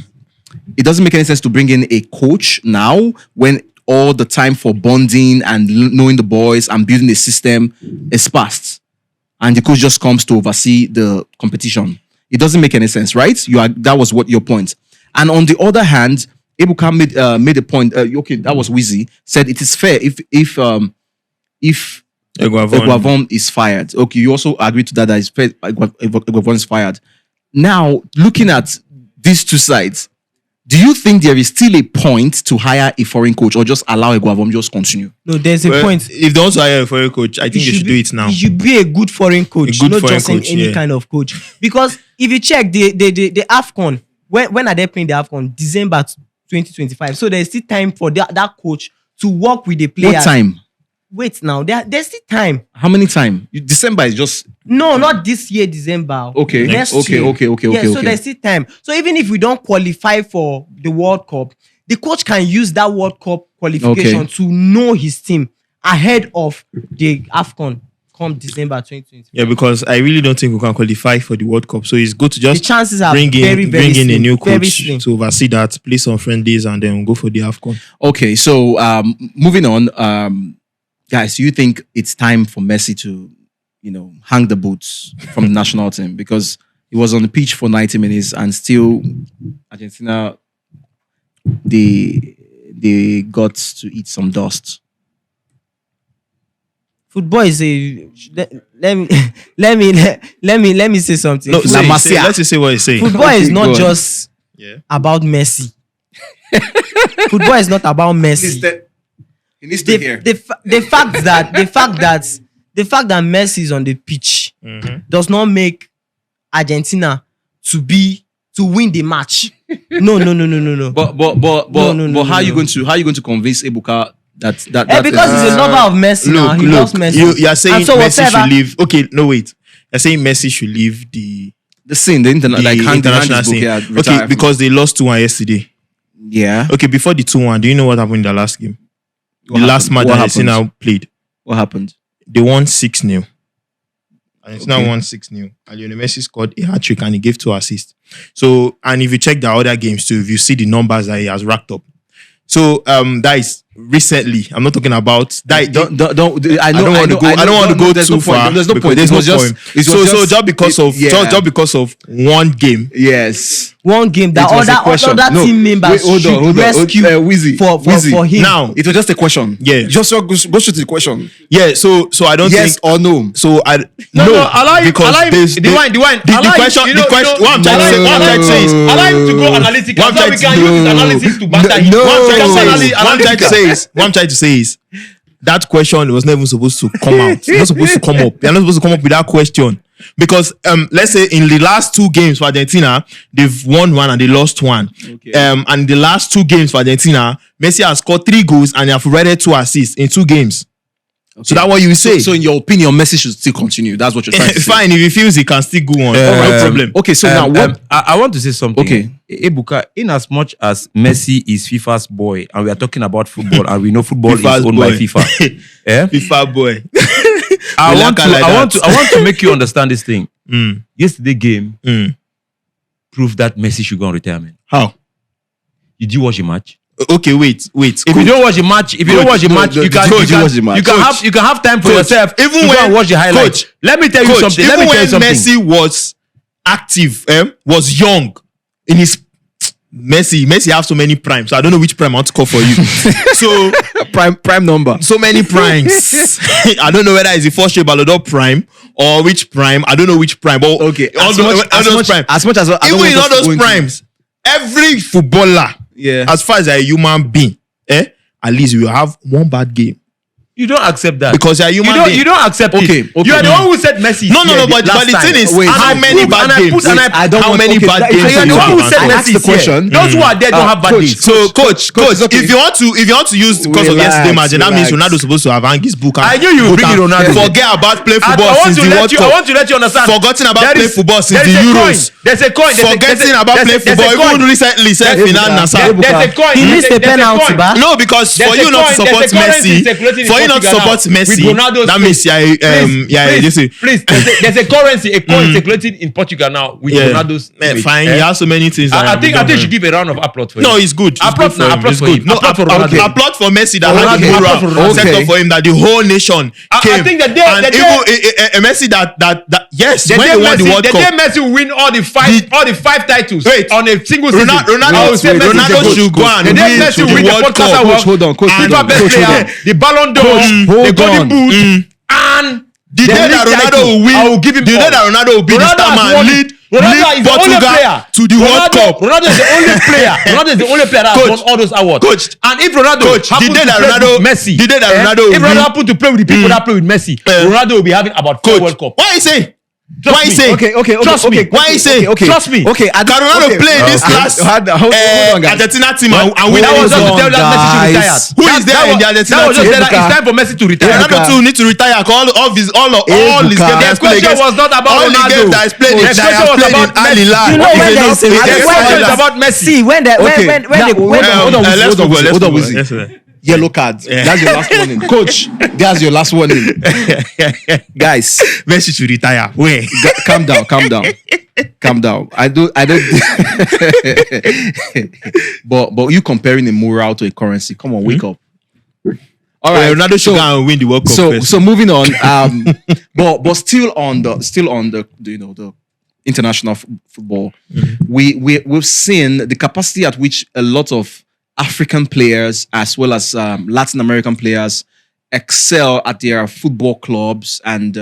It doesn't make any sense to bring in a coach now when all the time for bonding and knowing the boys and building a system is past, and the coach just comes to oversee the competition. It doesn't make any sense, right? That was what your point. And on the other hand, Ebuka made a point. Okay, that was Wheezy. Said it is fair if Eguavon is fired. Okay, you also agree to that it's fair Eguavon is fired. Now, looking at these two sides, do you think there is still a point to hire a foreign coach or just allow Eguavon just continue? No, there's a point. If they want to hire a foreign coach, I think they should do it now. He should be a good foreign coach, not just any kind of coach. Because if you check the AFCON, when are they playing the AFCON? December 2025. So there's still time for that coach to work with the players. What time? Wait now, there's still time. How many time? December is just... No, not this year, December. Okay. Next year. Okay. So there's still time. So even if we don't qualify for the World Cup, the coach can use that World Cup qualification to know his team ahead of the AFCON come December 2020. Yeah, because I really don't think we can qualify for the World Cup. So it's good to just the chances are bring in a new coach slim. to oversee that, play some friendlies, and then go for the AFCON. Okay, so moving on, guys, do you think it's time for Messi to, hang the boots from the national team? Because he was on the pitch for 90 minutes and still Argentina, they got to eat some dust. Football is a let me say something. No, let's just say what he's saying. Football is not just about Messi. Football is not about Messi. He needs to hear. The fact that Messi is on the pitch does not make Argentina to win the match. No. But how are you going to convince Ebuka that because he's a lover of Messi now. He loves Messi. You're saying Messi should leave. Okay, no wait. You're saying Messi should leave the scene, the international scene. Okay, because they lost 2-1 yesterday. Yeah. Okay, before the 2-1, do you know what happened in the last game? The last match What Argentina played. What happened? They won 6-0. Argentina Okay. won 6-0. And Lionel Messi scored a hat-trick and he gave 2 assists. So, and if you check the other games too, if you see the numbers that he has racked up. So, that is recently. I'm not talking about that. Don't. I don't want to go there's too no point. far. There's no because point. There's It no was just. point. It was So just because of yeah. just because of one game. Yes. One game that It was a question. other No, team members wait, should rescue Wheezy. for him. Now, It was just a question. Yeah. Just go straight to the question. yeah. So I don't Yes think. or no. So I allow him. because Allow him. there's- The wine. the question. What I'm trying to say. What I'm trying to say is. Allow him to go analytical. What I'm So trying we to- can use his analysis to banter him. No. What I'm trying to say is- Just what I'm trying to analytical. say is, what I'm trying to say is, that question was not even supposed to come out. It's not supposed to come up. They're not supposed to come up with that question. Because let's say in the last 2 games for Argentina, they've won 1 and they lost 1. Okay. And the last 2 games for Argentina, Messi has scored 3 goals and they have provided 2 assists in 2 games. So that's what you will say. So in your opinion, Messi should still continue. That's what you're trying to say. Fine, if he feels he can still go on. No problem. Okay, so now what? I want to say something. Okay. Ebuka, in as much as Messi is FIFA's boy, and we are talking about football, and we know football FIFA's is owned by boy. FIFA. Yeah? FIFA boy. I We want like her like that. I want to make you understand this thing. Mm, Yesterday game mm. proved that Messi should go on retirement. How? Did you watch the match? Okay, wait. If you don't watch the match, you can watch the match. you can have time for Coach, yourself. even to go when- and watch the highlights. Coach, Let me tell you something. Let Even me tell you when something. Messi was active, was young in his Messi have so many primes. So I don't know which prime I want to call for you. So Prime number. so many primes. I don't know whether it's the first year Ballon d'Or prime or which prime. I don't know which prime. But Okay. all As those, much all those primes. as much as I don't Even in want all us to those go into- primes, every footballer, Yeah. as far as a human being, at least you have one bad game You don't accept that. because you're a human being. You don't accept Okay, it. okay. You are the one who said Messi. No, here but last the time. thing is, Wait, how and I many put- bad and I games? put- and I- I don't how want- many okay, bad that- games? if You are do the you one who have? said I Messi asked the is here. question. Those who are there don't have bad Coach, days. So, coach, okay. if you want to use because of Relax, yesterday's match, that means relax. Ronaldo's supposed to have hung his book. I knew you would bring in Ronaldo. Forget about playing I football want since to the let World you. I Cup. want to let you understand. Forgotten about There playing is- football since there the is a coin. Euros. There's a coin. Forgetting about playing football. Even recently, said Finan Nassar. There's a coin. He missed a penalty, ba? No, because for you not to support Messi, for you not to support Messi, that means Please, there's a currency, a coin circulating in Portugal now with Ronaldo's. image. Fine. He has so many things. I think you should give a round of applause for him. No, it's good. Applaud It's good now, applaud It's for good. him. No, Applaud for Ronaldo. applaud for Messi that For had the Ronaldo. mural Applaud for Ronaldo. set Okay. up for him that the whole nation I came. think the day- and the even Messi that yes, The when day they won the World the day Cup, Messi will win all the five titles Wait. on a single season. Ronaldo I will say Messi is the Ronaldo GOAT. should go and The day win Messi will the win the World podcast Cup. award, Hold on, coach, FIFA hold on, best coach, hold player, on. the Ballon d'Or, Hold the Golden on. Boot, and the day that Ronaldo will win, I will give him the day all. that Ronaldo will be the Ronaldo star has man, won it. lead Ronaldo is the only Portugal player to the World Cup. Ronaldo is the only player. Ronaldo is the only player that has Coach, won all those awards. coach, and if Ronaldo coach, the happens day to that play Ronaldo- with Messi, the day that Ronaldo if will Ronaldo win- happen to play with the people that play with Messi, Ronaldo will be having about 4 World Cup. Why you say? Trust Why you me. say? Okay. Trust me. Why you say? Okay. Trust me. Okay. Can Ronaldo play this last Hold on, guys. Argentina team and win That was the just to World tell that Messi should retire. guys. Who is there in the Argentina That was just team? there that it's time for Messi to retire. Ronaldo too need to retire. All his games Ebuka. that The he's played question against- was not about all the Ronaldo. games that he's played The that he question has was played about in Al Messi. Hilal. You know Is when there enough- is a is The enough question for is that. about Messi. See, when Okay. they Now, when hold on, let's go, hold on, let's Wizzy. go. Yellow card. That's your last warning. Coach, that's your last warning. Guys, Messi should retire. Where? calm down. I don't but you comparing a moral to a currency. Come on, wake up. All right, Ronaldo should go and win the World Cup first. so moving on. But still on the the international football, we've seen the capacity at which a lot of African players as well as Latin American players excel at their football clubs and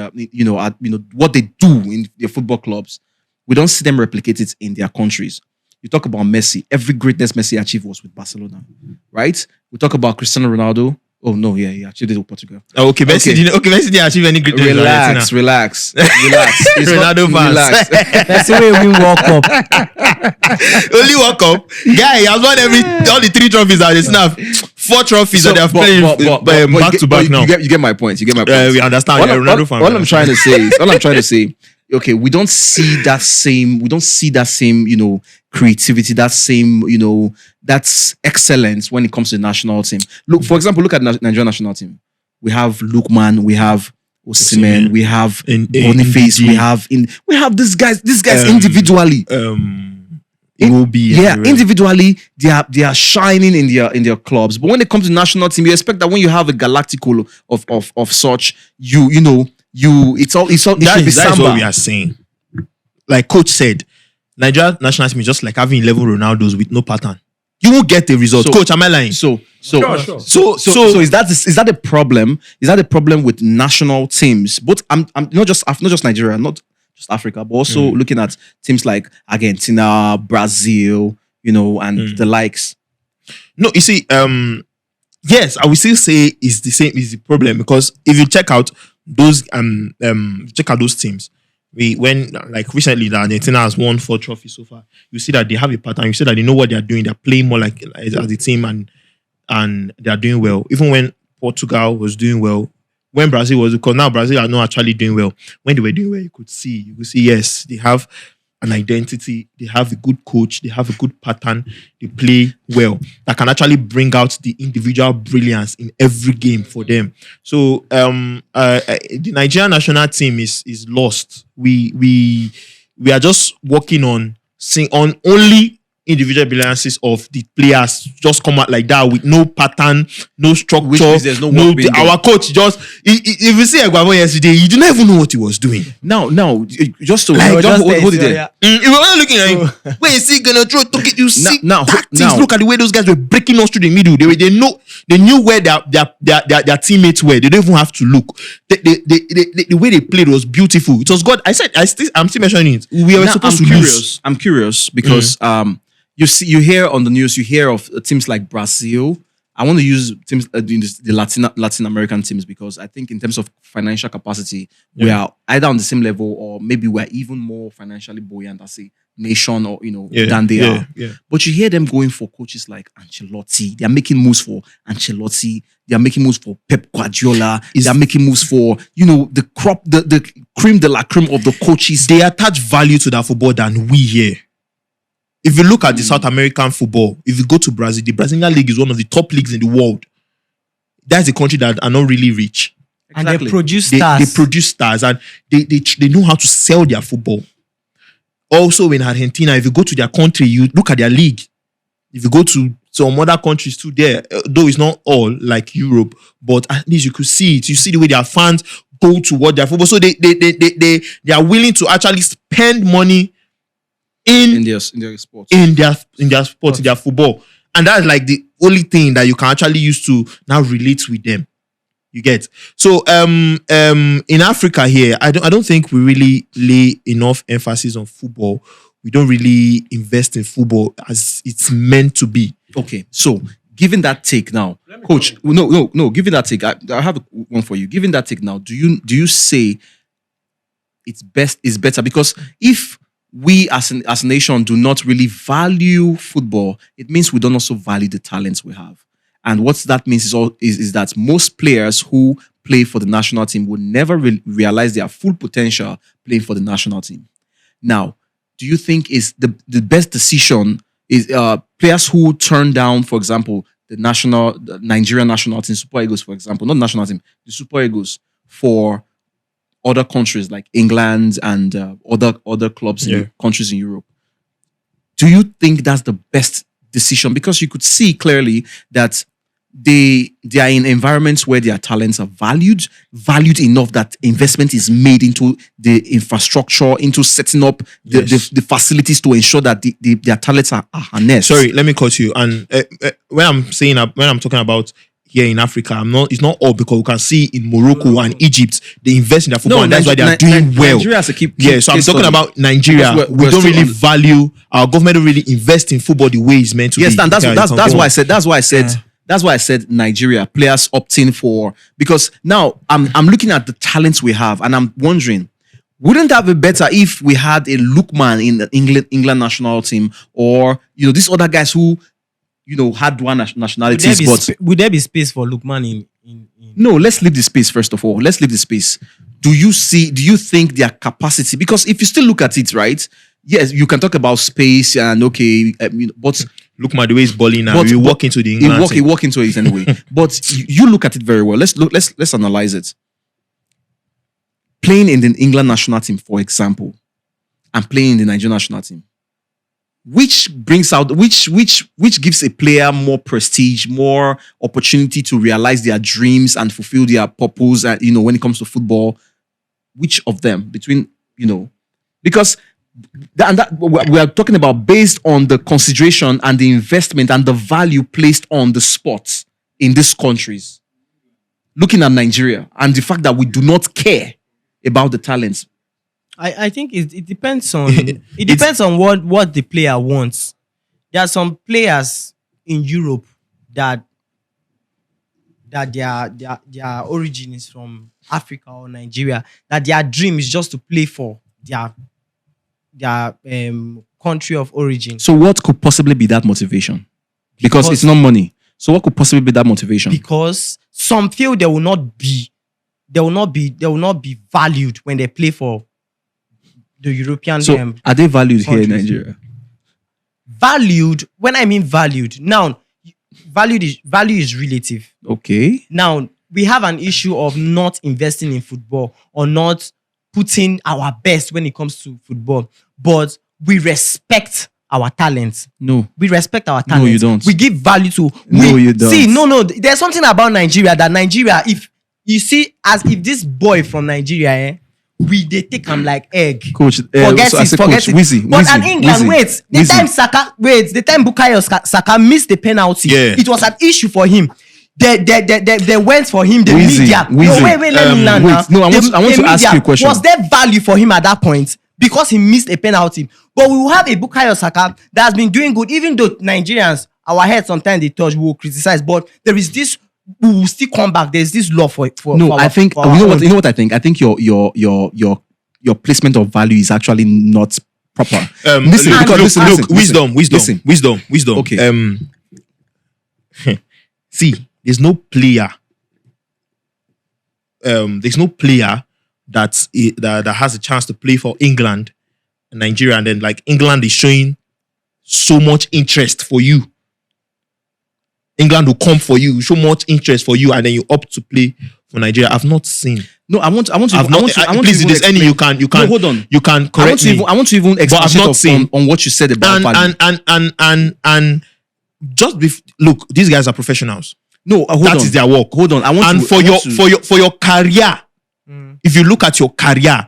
what they do in their football clubs. We don't see them replicate it in their countries. You talk about Messi. Every greatness Messi achieved was with Barcelona, right? We talk about Cristiano Ronaldo. Oh no, yeah, he achieved it with Portugal. Okay, Messi didn't achieve any great things. Relax. It's Ronaldo fans. Relax. that's the way we walk up. Only World Cup. Guy, he has won all the 3 trophies that they snap. 4 trophies that they have played back to back now. You get my point. We understand. All You're a Ronaldo fan. I'm trying to say okay, we don't see that same, creativity, that same, that's excellence when it comes to the national team. Look, for example, look at Nigerian national team. We have Lukman, we have Osimhen, we have Boniface, we have these guys individually. Individually, they are shining in their clubs. But when it comes to national team, you expect that when you have a galactical of such, it should be That's Samba. what we are saying. Like coach said, Nigeria national team is just like having 11 Ronaldos with no pattern. You won't get the result. So- Coach, am I lying? So Sure. is that a problem? Is that a problem with national teams? But I'm not just Nigeria, not just Africa, but also looking at teams like Argentina, Brazil, and the likes. No, you see, yes, I will still say is the problem, because if you check out those teams, recently the Argentina has won 4 trophies so far. You see that they have a pattern. You see that they know what they are doing. They're playing more like as a team, and they are doing well. Even when Portugal was doing well, when Brazil was, because now Brazil are not actually doing well. When they were doing well, you could see yes, they have an identity, they have a good coach, they have a good pattern, they play well. That can actually bring out the individual brilliance in every game for them. So the Nigerian national team is lost. We are just working on only individual brilliances of the players just come out like that with no pattern, no structure. Which means there's no work being done. Our coach just if you see Egbamo yesterday, you do not even know what he was doing. Now, just to Like, just just hold there, it there. If you're not looking at him, where is he gonna throw? You see tactics. Look at the way those guys were breaking us through the middle. They knew where their teammates were. They don't even have to look. The way they played was beautiful. It was good. I'm still mentioning it. We were supposed to lose. I'm curious because you hear on the news, you hear of teams like Brazil. I want to use teams the Latin American teams, because I think in terms of financial capacity, we are either on the same level, or maybe we're even more financially buoyant as a nation, or than they are. Yeah. But you hear them going for coaches like Ancelotti. They are making moves for Ancelotti. They are making moves for Pep Guardiola. They are making moves for the cream de la creme of the coaches. They attach value to that football than we here. If you look at the South American football, if you go to Brazil, the Brazilian league is one of the top leagues in the world. That's a country that are not really rich. And they Exactly. produce They stars. produce stars, and they know how to sell their football. Also in Argentina, if you go to their country, you look at their league. If you go to some other countries too, there, though it's not all like Europe, but at least you could see it. You see the way their fans go toward their football. So they are willing to actually spend money in their sports. in their sport, in their football. And that's like the only thing that you can actually use to now relate with them. You get? So in Africa here, I don't think we really lay enough emphasis on football. We don't really invest in football as it's meant to be. Okay, so given that take now, coach, no, given that take, I have one for you. Given that take now, do you say it's better? Because if we as a nation do not really value football, it means we don't also value the talents we have. And what that means is that most players who play for the national team would never realize their full potential playing for the national team. Now, do you think is the best decision is players who turn down, for example, the Nigerian national team, Super Eagles, for example, not national team, the Super Eagles, for other countries like England and other clubs in countries in Europe? Do you think that's the best decision? Because you could see clearly that they are in environments where their talents are valued enough that investment is made into the infrastructure, into setting up the facilities to ensure that their talents are harnessed. Sorry, let me cut you. And when I'm talking about here in Africa, it's not all, because we can see in Morocco and Egypt they invest in their football, and that's why they are doing well. Nigeria has a key So I'm talking about Nigeria. Because We don't really value, our government don't really invest in football the way it's meant to be. Yes, and that's why I said Nigeria players opting for, because now I'm looking at the talents we have, and I'm wondering, wouldn't that be better if we had a Lukman in the England national team, or these other guys who had one nationalities, but would there be space for Lukman in no, let's leave the space first of all. Let's leave the space. do you think their capacity? Because if you still look at it, right? Yes, you can talk about space and but Look, man, the way he's balling now. You walk into the England. He walk into it anyway. But you look at it very well. Let's analyze it. Playing in the England national team, for example, and playing in the Nigerian national team, which gives a player more prestige, more opportunity to realize their dreams and fulfill their purpose. When it comes to football, which of them between because. We are talking about based on the consideration and the investment and the value placed on the sports in these countries. Looking at Nigeria and the fact that we do not care about the talents. I think it depends on it depends on what the player wants. There are some players in Europe that their origin is from Africa or Nigeria, that their dream is just to play for their country of origin. So what could possibly be that motivation? Because it's not money. So what could possibly be that motivation? Because some feel they will not be valued when they play for the European. So are they valued countries here in Nigeria? Valued. When I mean valued, now value is relative. Okay. Now we have an issue of not investing in football or not putting our best when it comes to football, but we respect our talents. No. We respect our talents. No, you don't. We give value to... No, you don't. See, there's something about Nigeria that if you see, as if this boy from Nigeria, they take him like egg. Coach, forget it. Wheezy, but at England, the time Bukayo Saka missed the penalty, it was an issue for him. They went for him, the media. Wait, let me land now. No, I want to ask you a question. Was there value for him at that point? Because he missed a penalty. But we will have a Bukayo Saka that has been doing good, even though Nigerians, our heads sometimes they touch, we will criticize. But there is this, we will still come back. There's this love for no, for I think, for you know what I think? I think your placement of value is actually not proper. Look, wisdom. Okay. See, there's no player that has a chance to play for England and Nigeria, and then like England is showing so much interest for you. England will come for you, show much interest for you, and then you opt to play for Nigeria. I've not seen. No, I want to. Please, if there's any, you can. No, hold on. You can correct me. I want to even expand on what you said about value. And just look, these guys are professionals. No, that is their work. Hold on. For your career, if you look at your career,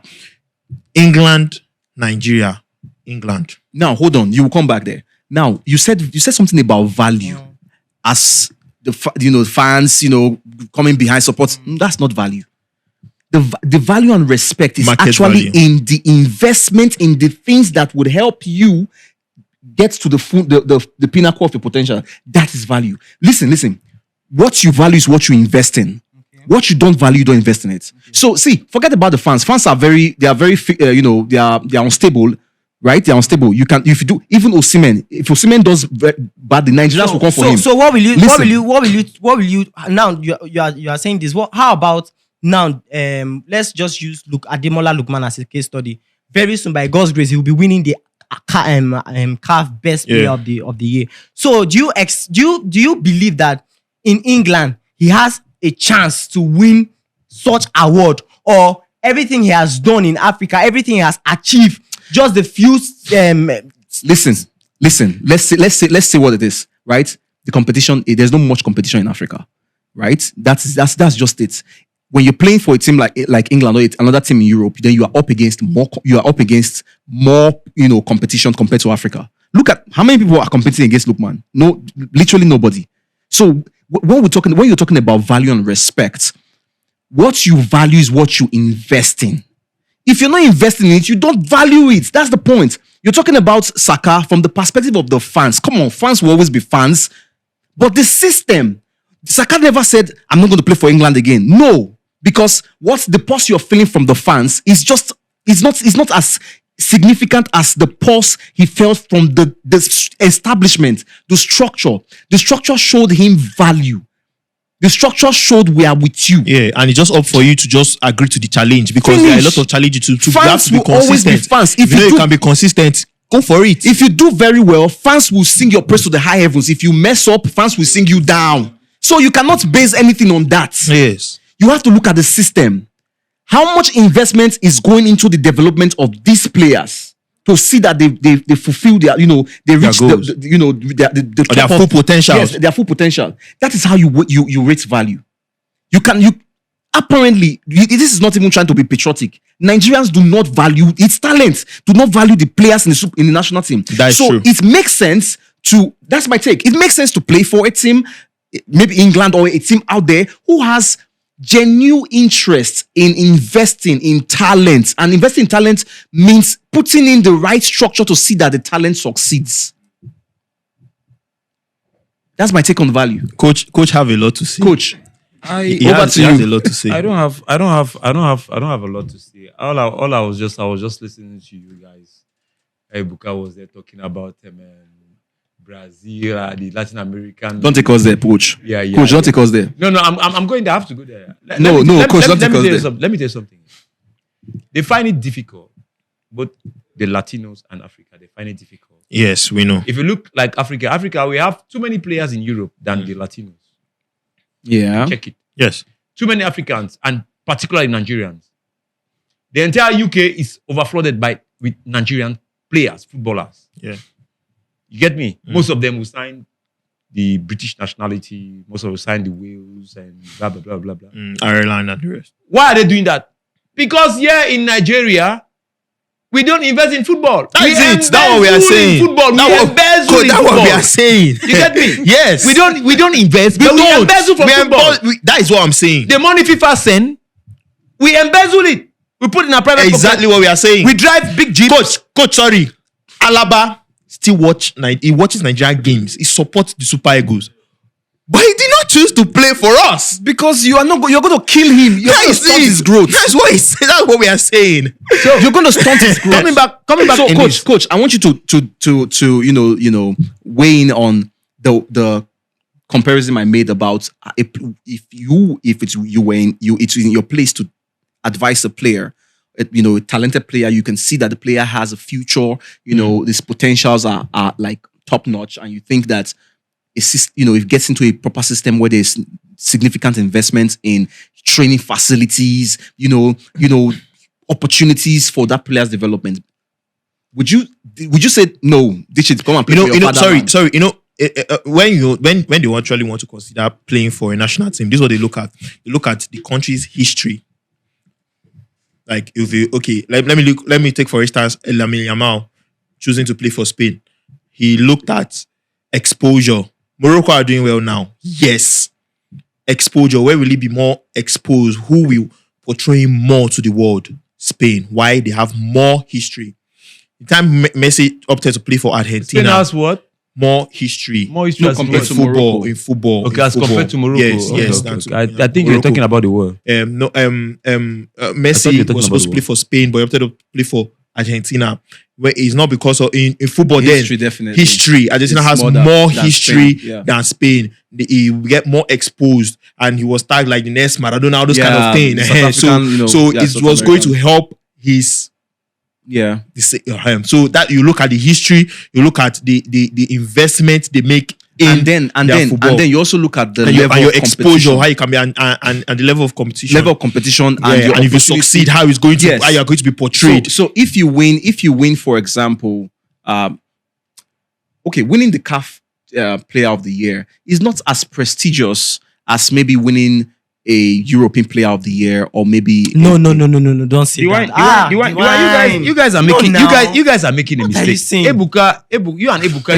England, Nigeria, England. Now, hold on. You will come back there. Now, you said something about value as the fans, coming behind support. That's not value. The value and respect is Market actually value. in the investment in the things that would help you get to the pinnacle of your potential. That is value. Listen. What you value is what you invest in. Okay. What you don't value, you don't invest in it. Okay. So see, forget about the fans. Fans are very they are unstable, right? They are unstable. You can, if you do, even Osimhen, if Osimhen does bad, the Nigerians will come for him. So what will you now? You are saying this. How about now? Let's just use Ademola Lookman as a case study. Very soon, by God's grace, he will be winning the CAF Best Player of the Year. So do you believe that in England he has a chance to win such award, or everything he has done in Africa, everything he has achieved, just the few listen, let's say what it is, right? The competition, there's not much competition in Africa, right? That's just it. When you're playing for a team like England or another team in Europe, then you are up against more competition compared to Africa. Look at how many people are competing against Lookman. No, literally nobody. So when you're talking about value and respect, what you value is what you invest in. If you're not investing in it, you don't value it. That's the point. You're talking about Saka from the perspective of the fans. Come on, fans will always be fans. But the system, Saka never said, I'm not going to play for England again. No, because what the pulse you're feeling from the fans is not as significant as the pulse he felt from the establishment, the structure. The structure showed him value. The structure showed we are with you. Yeah, and it's just up for you to just agree to the challenge because there are a lot of challenges to you have to be will always be consistent. fans. If you can be consistent, go for it. If you do very well, fans will sing your praise to the high heavens. If you mess up, fans will sing you down. So you cannot base anything on that. Yes. You have to look at the system. How much investment is going into the development of these players to see that they fulfill their, they reach goals. the Or their top full potential. Yes, their full potential. That is how you rate value. Apparently, this is not even trying to be patriotic. Nigerians do not value its talent, do not value the players in the national team. That is true. It makes sense that's my take. It makes sense to play for a team, maybe England or a team out there who has genuine interest in investing in talent. And investing in talent means putting in the right structure to see that the talent succeeds. That's my take on value. Coach have a lot to say. Coach, He has a lot to say. I don't have a lot to say. I was just listening to you guys. Ebuka was there talking about Brazil, the Latin American. don't take us there, Coach. Yeah. Coach, don't take us there. No, I'm going there. I have to go there. Coach, don't take us there. Let me tell you something. They find it difficult, both the Latinos and Africa. They find it difficult. Yes, we know. If you look like Africa, we have too many players in Europe than the Latinos. Yeah. Check it. Yes. Too many Africans and particularly Nigerians. The entire UK is overflooded with Nigerian players, footballers. Yeah. You get me? Most of them will sign the British nationality. Most of them will sign the Wales and blah, blah, blah, blah, blah. Ireland and the rest. Why are they doing that? Because here in Nigeria, we don't invest in football. That's what we are saying. Football. That's what we are saying. You get me? Yes. We don't invest, but we embezzle from football. That is what I'm saying. The money FIFA send, we embezzle it. We put it in our private Exactly what we are saying. We drive big jeeps. Coach, sorry. Alaba still he watches Nigerian games. He supports the Super Eagles. But he did not choose to play for us. Because you're going to kill him. You're going to stunt his growth. That's what he said. That's what we are saying. So you're going to stunt his growth. Coming back. So, coach, I want you to weigh in on the comparison I made about it's in your place to advise a player, a talented player. You can see that the player has a future. His potentials are like top notch, and you think that if it gets into a proper system where there's significant investment in training facilities, opportunities for that player's development, would you say no? They should come and play for your fatherland? Sorry. When they actually want to consider playing for a national team, this is what they look at. They look at the country's history. Like let me take for instance Lamine Yamal choosing to play for Spain. He looked at exposure. Morocco are doing well now. Yes. Exposure. Where will he be more exposed? Who will portray him more to the world? Spain. Why? They have more history. The time Messi opted to play for Argentina. Spain has what? More history. More history compared to football. Morocco. In football. Okay, as compared to Morocco. Yes. Okay. I think you're talking about the world. Messi was supposed to play for Spain, but he opted to play for Argentina. Where it's not because of in football history, then definitely. History. Argentina has more history than Spain. He will get more exposed, and he was tagged like the next Maradona, all those kind of thing. It was going to help his. Yeah. So that you look at the history, you look at the investment they make in and then you also look at the level and your of exposure, how you can be and the level of competition. Level of competition and if you succeed, how it's going to how you are going to be portrayed. So if you win, for example, winning the CAF Player of the Year is not as prestigious as maybe winning a European Player of the Year, or maybe no, don't say that. You guys are making you guys are making a mistake. Ebuka, you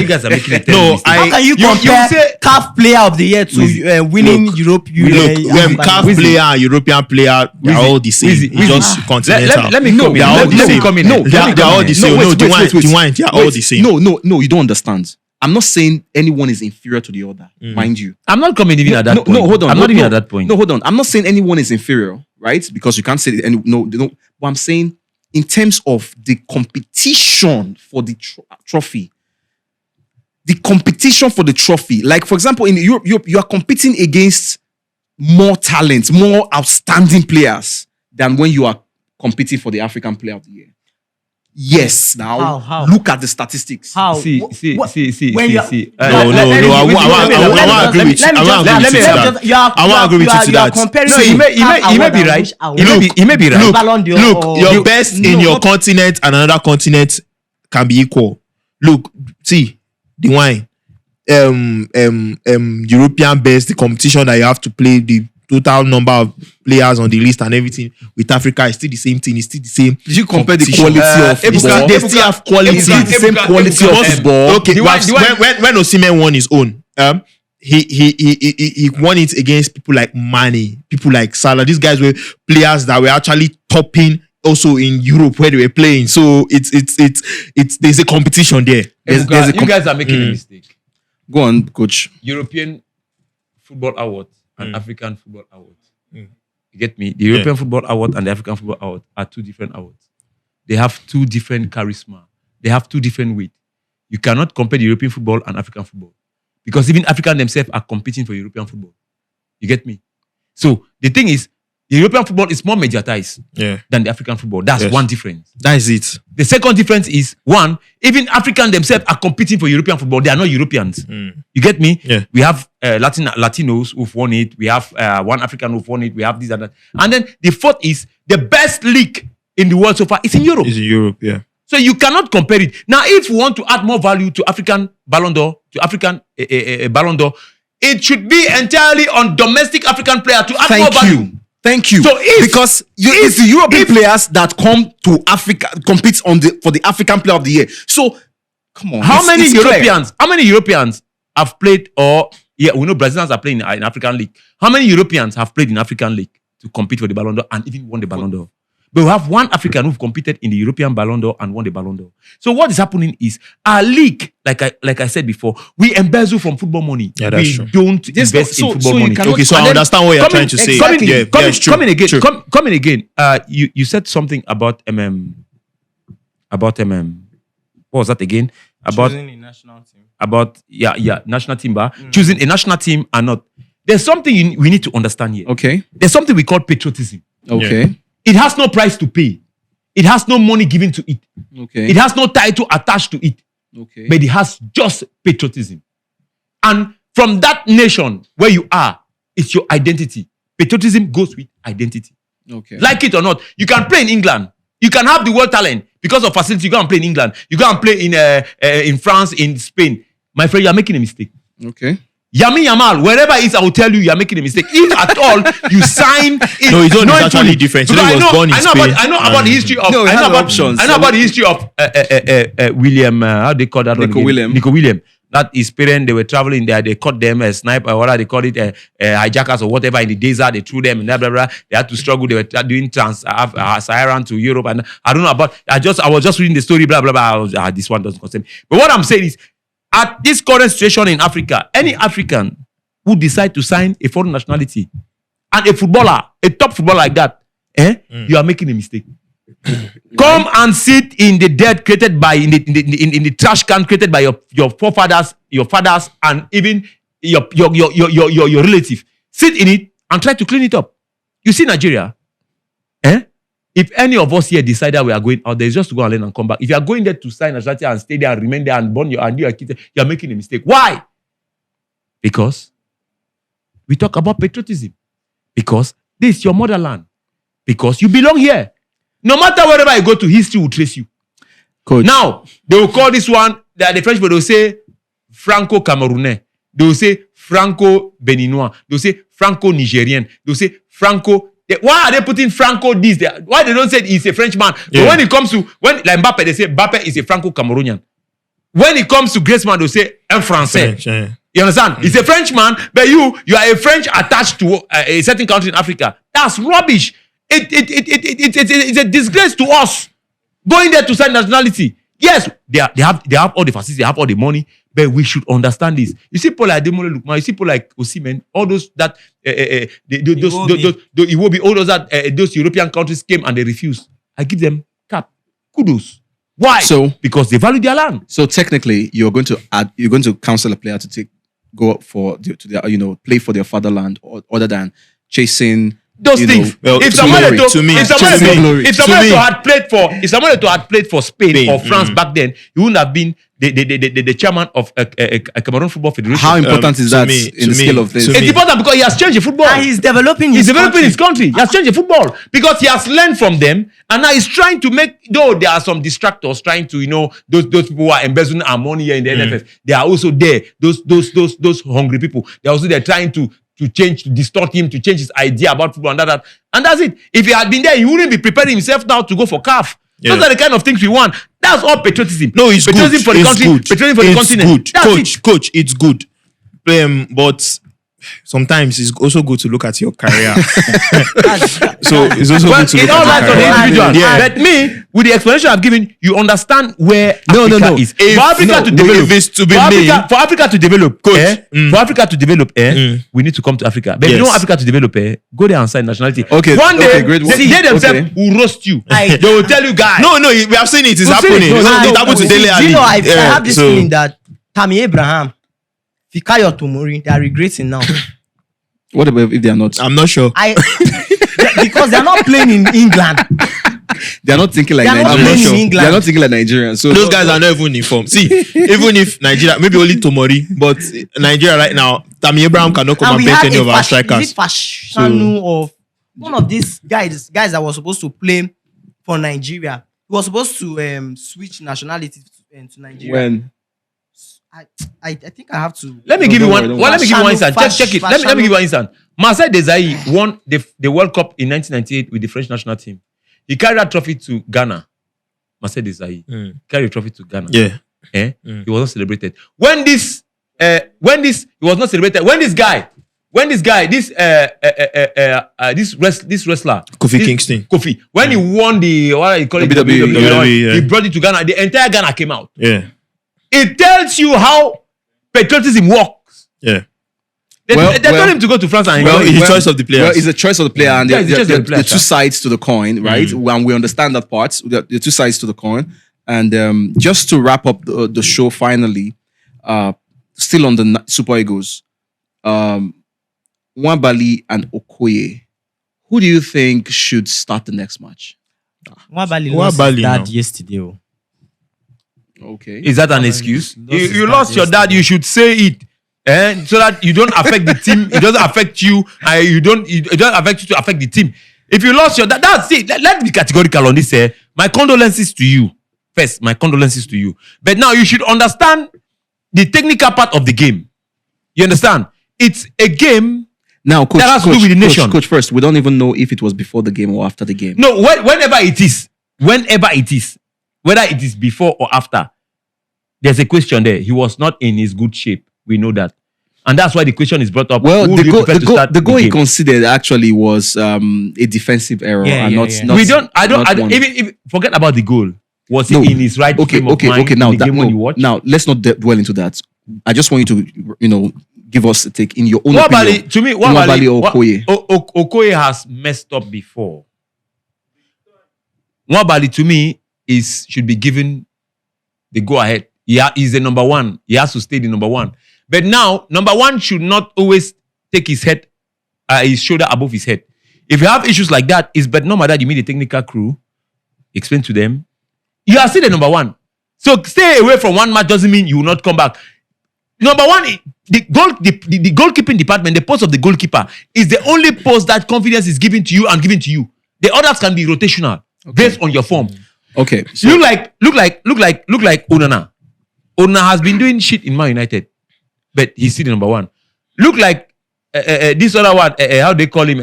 guys are making a mistake. How can you compare CAF Player of the Year to winning Europe? CAF player and European player, they're all the same. It's just continental. Let me come in. They're all the same. No, they're all the same. No, you don't understand. I'm not saying anyone is inferior to the other, mind you. I'm not coming even at that point. No, hold on. I'm not even at that point. No, hold on. I'm not saying anyone is inferior, right? Because you can't say it. No. But I'm saying in terms of the competition for the trophy. The competition for the trophy. Like, for example, in Europe, you are competing against more talent, more outstanding players than when you are competing for the African Player of the Year. Yes, now How? look at the statistics. How? See. When See. you are- No, I won't agree with you. I won't agree with you. I won't agree with you to that. Comparing No, he may be right. He may be right. Ballon d'Or Look, or- your best in your continent and another continent can be equal. Look, see the wine, European best, the competition that you have to play, the total number of players on the list and everything with Africa is still the same thing. It's still the same. Did you compare the competition. quality of football? They still have quality. It's not the same quality of football. Okay, when Osimhen won his own, he won it against people like Mane, people like Salah. These guys were players that were actually topping also in Europe where they were playing. So it's there's a competition there. There's a You guys are making a mistake. Go on, coach. European Football Award and African Football Award. You get me? The European Football Award and the African Football Award are two different awards. They have two different charisma. They have two different weight. You cannot compare the European football and African football because even Africans themselves are competing for European football. You get me? So the thing is, the European football is more mediatized than the African football. That's one difference. That is it. The second difference is, one, even Africans themselves are competing for European football. They are not Europeans. You get me? Yeah. We have Latinos who've won it. We have one African who've won it. We have this and that. And then the fourth is the best league in the world so far is in Europe. It's in Europe, yeah. So you cannot compare it. Now, if we want to add more value to African Ballon d'Or, Ballon d'Or, it should be entirely on domestic African player to add more value. Thank you. So because it's the European players that come to Africa, compete for the African Player of the Year. So come on. How many it's clear. Europeans have played, or we know Brazilians are playing in African League. How many Europeans have played in African League to compete for the Ballon d'Or and even won the Ballon d'Or? But we have one African who've competed in the European Ballon d'Or and won the Ballon d'Or. So what is happening is our league, like I said before, we embezzle from football money. Yeah, that's we true. don't invest in football money. Okay, so I understand what you're trying to say. Coming again. You said something about what was that again? About choosing a national team. National team, choosing a national team or not. There's something we need to understand here. Okay. There's something we call patriotism. Okay. Yeah. It has no price to pay. It has no money given to it. Okay. It has no title attached to it. Okay. But it has just patriotism. And from that nation where you are, it's your identity. Patriotism goes with identity. Okay. Like it or not, you can play in England. You can have the world talent because of facility. You go and play in England. You go and play in France, in Spain. My friend, you are making a mistake. Okay. Yami Yamal, wherever it is, I will tell you are making a mistake. If at all you sign it, No, his own is actually different. He was born in Spain. I know about the history of. No, I know about options. I know about the history of William. How they call that? Nico William. Nico William. That his parents, they were traveling there. They caught them a sniper, whatever they call it, hijackers or whatever in the desert. They threw them and blah blah blah. They had to struggle. They were doing Saharan to Europe, and I don't know about. I was just reading the story. Blah blah blah. This one doesn't concern me. But what I'm saying is, at this current situation in Africa, any African who decide to sign a foreign nationality and a footballer, a top footballer like that, you are making a mistake. Come and sit in the dirt created by in the trash can created by your forefathers, your fathers, and even your relative. Sit in it and try to clean it up. You see Nigeria, if any of us here decide that we are going out there, it's just to go and learn and come back. If you are going there to sign nationality and stay there and remain there and born your kids, you are making a mistake. Why? Because we talk about patriotism. Because this is your motherland. Because you belong here. No matter wherever you go to, history will trace you. Coach. Now, they will call this one, the French people, they will say Franco-Camerounais. They will say Franco-Beninois. They will say Franco-Nigerian. They will say Franco. Why are they putting Franco this there? Why they don't say he's a Frenchman? Yeah. But when it comes to, like Mbappe, they say Mbappe is a Franco-Cameroonian. When it comes to Griezmann, they say un Français. French, yeah. You understand? He's a Frenchman, but you are a French attached to a certain country in Africa. That's rubbish. It's a disgrace to us going there to sign nationality. Yes, they have all the facilities, they have all the money, but we should understand this. You see people like Demole Lukman, you see people like Osimhen, all those that those European countries came and they refused. I give them cap. Kudos. Why? So because they value their land. technically, you're going to counsel a player to take go to their, play for their fatherland, other than chasing those things. If Samuel Eto'o had played for Spain or France back then, he wouldn't have been the chairman of a Cameroon Football Federation. How important is that in the scale of things? It's important because he has changed the football. And he's developing his country. He has changed the football because he has learned from them, and now he's trying to make. Though there are some distractors trying to, those people who are embezzling our money here in the NFF. They are also there. Those hungry people. They are also there trying to distort him, to change his idea about football and that. And that's it. If he had been there, he wouldn't be preparing himself now to go for CAF. Yeah. Those are the kind of things we want. That's all patriotism. No, it's patriotism good. for the country, patriotism for the continent. Good. Coach, it's good. But sometimes it's also good to look at your career. So it's also good to look at your career. It all lies on the individual. Yeah. But me, with the explanation I've given, you understand where Africa is. For Africa to develop, we need to come to Africa. But if you want Africa to develop, go there and sign nationality. Okay. One day, they themselves will roast you. They will tell you, guys. No, we have seen it. It's happening. It happened to Dele Ali. I have this feeling that Tammy Abraham, Fikayo Tomori, they are regretting now. What about if they are not? I'm not sure. Because they are not playing in England. They are not thinking like Nigerians. They are not thinking like Nigerians. So those guys are not even informed. See, even if Nigeria, maybe only Tomori, but Nigeria right now, Tammy Abraham cannot come and bench any of our strikers. Is it Fashanu of one of these guys that was supposed to play for Nigeria? He was supposed to switch nationality to Nigeria. When? I think I have to. Let me give you one. Let me give you one instance. Check it. Let me give you one instance. Marcel Desailly won the World Cup in 1998 with the French national team. He carried that trophy to Ghana. Marcel Desailly carried the trophy to Ghana. Yeah. He was not celebrated. When this he was not celebrated. This wrestler Kofi Kingston. When he won the WWE, he brought it to Ghana. The entire Ghana came out. Yeah. It tells you how patriotism works. Yeah. They told him to go to France and it's the choice of the players. Well, it's the choice of the player, and the two sides to the coin, right? And we understand that part. The two sides to the coin. And just to wrap up the show, finally, still on the Super Eagles, Nwabali and Okoye. Who do you think should start the next match? Nwabali lost his dad yesterday. Okay. Is that an excuse? You lost your dad, you should say it. So that you don't affect the team, it doesn't affect you, it doesn't affect you to affect the team. If you lost your dad, that's it. Let's be categorical on this. My condolences to you. First, my condolences to you. But now you should understand the technical part of the game. You understand? It's a game now, coach, that has to do with the nation. Coach, first, we don't even know if it was before the game or after the game. No, whenever it is, whether it is before or after, there's a question there. He was not in his good shape. We know that. And that's why the question is brought up. Well, the goal he considered actually was a defensive error. Even forget about the goal. Was he in his right frame of mind now, in the game when you watch? Now, let's not dwell into that. I just want you to, give us a take in your own opinion. To me, Okoye has messed up before. Nwabali, to me, should be given the go-ahead. He's the number one. He has to stay the number one. But now, number one should not always take his shoulder above his head. If you have issues like that, it's better no matter you meet the technical crew, explain to them, you are still the number one. So stay away from one match doesn't mean you will not come back. Number one, the goalkeeping department, the post of the goalkeeper, is the only post that confidence is given to you and given to you. The others can be rotational based on your form. Okay. So look like Onana. Onana has been doing shit in Man United, but he's still the number one. Look like this other one, how they call him,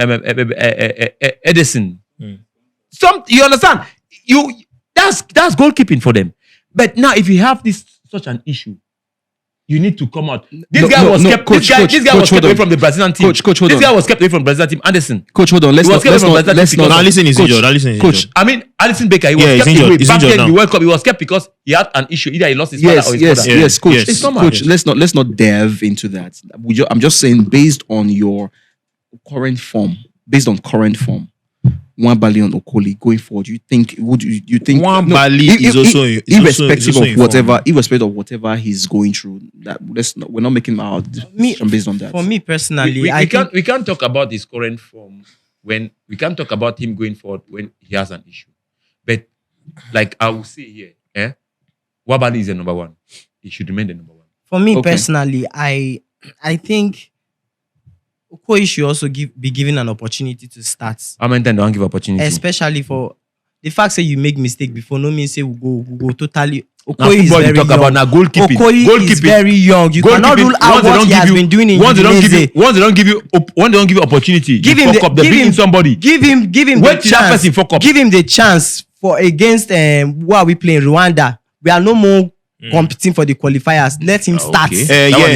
Edison. You understand? That's goalkeeping for them. But now, if you have such an issue, you need to come out. This guy was kept away from the Brazilian team. Coach, hold on. This guy was kept away from the Brazilian team. Anderson. Coach, hold on. Let's not. Alisson is injured. Coach, I mean, Alisson Baker, he was kept away. Back then in the World Cup, he was kept because he had an issue. Either he lost his father or his brother. Yes, Coach. Coach, let's not delve into that. I'm just saying, based on your current form, Nwabali and Okoli going forward? You think you think Nwabali is also irrespective also of whatever he's going through? That we're not making our decision based on that. For me personally, we can't talk about his current form when we can't talk about him going forward when he has an issue. But like I will say here, Nwabali is the number one. He should remain the number one. For me personally, I think Okoye should also be given an opportunity to start. How many times don't give opportunity? Especially for the fact that you make mistake before, no means say we go totally. Now, Okoye is football, very you talk young. about now goalkeeping. Okoye is very young. You cannot rule out what he has been doing in once they don't give you Give opportunity, give him somebody. Give him Wait the till that chance. person fuck up. Give him the chance for against who are we playing? Rwanda. We are no more competing for the qualifiers. Let him start. Okay. That one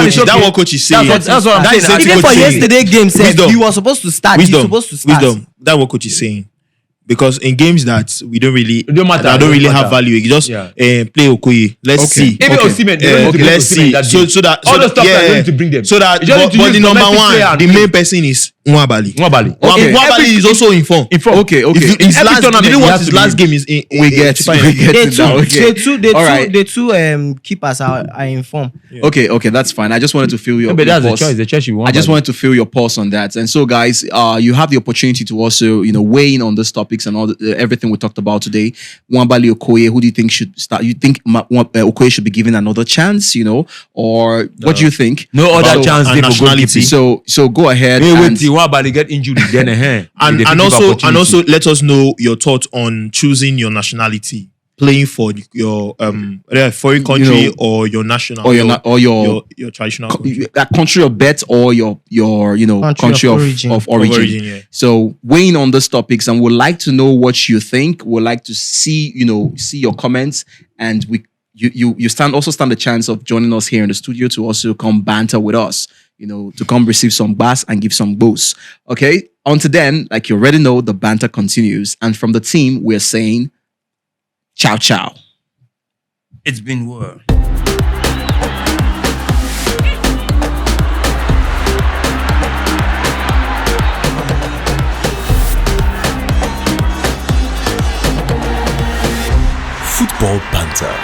is okay. That's what coach is saying. That's what I'm saying. Even for yesterday game, he was supposed to start. He's supposed to start. Wisdom. That's what coach is saying. Because in games that we don't really, don't matter, that don't really matter. have value, you just play Okoye. Let's see. Even Osimhen, let's see. So that all the stuff I need to bring them. So that, but the number one, the main person is Nwabali. Nwabali is also in form. Okay. His last, didn't watch his last game is in. We get The two keepers are in form. Yeah. Okay, that's fine. I just wanted to feel your but that's pulse. the choice. The choice you want. I just wanted to feel your pulse on that. And so, guys, you have the opportunity to also, weigh in on these topics and all everything we talked about today. Nwabali, Okoye, who do you think should start? You think Okoye should be given another chance, or what do you think? No other chance. Nationality. So go ahead. Nwabali get injured, then and also let us know your thoughts on choosing your nationality, playing for your foreign country or your national or your traditional country of birth or your country of origin. Yeah. So weighing on these topics, and would like to know what you think. Would like to see your comments, and you stand the chance of joining us here in the studio to also come banter with us. To come receive some bass and give some boosts. Okay? Until then, like you already know, the banter continues. And from the team, we're saying, ciao, ciao. It's been war. Football Banter.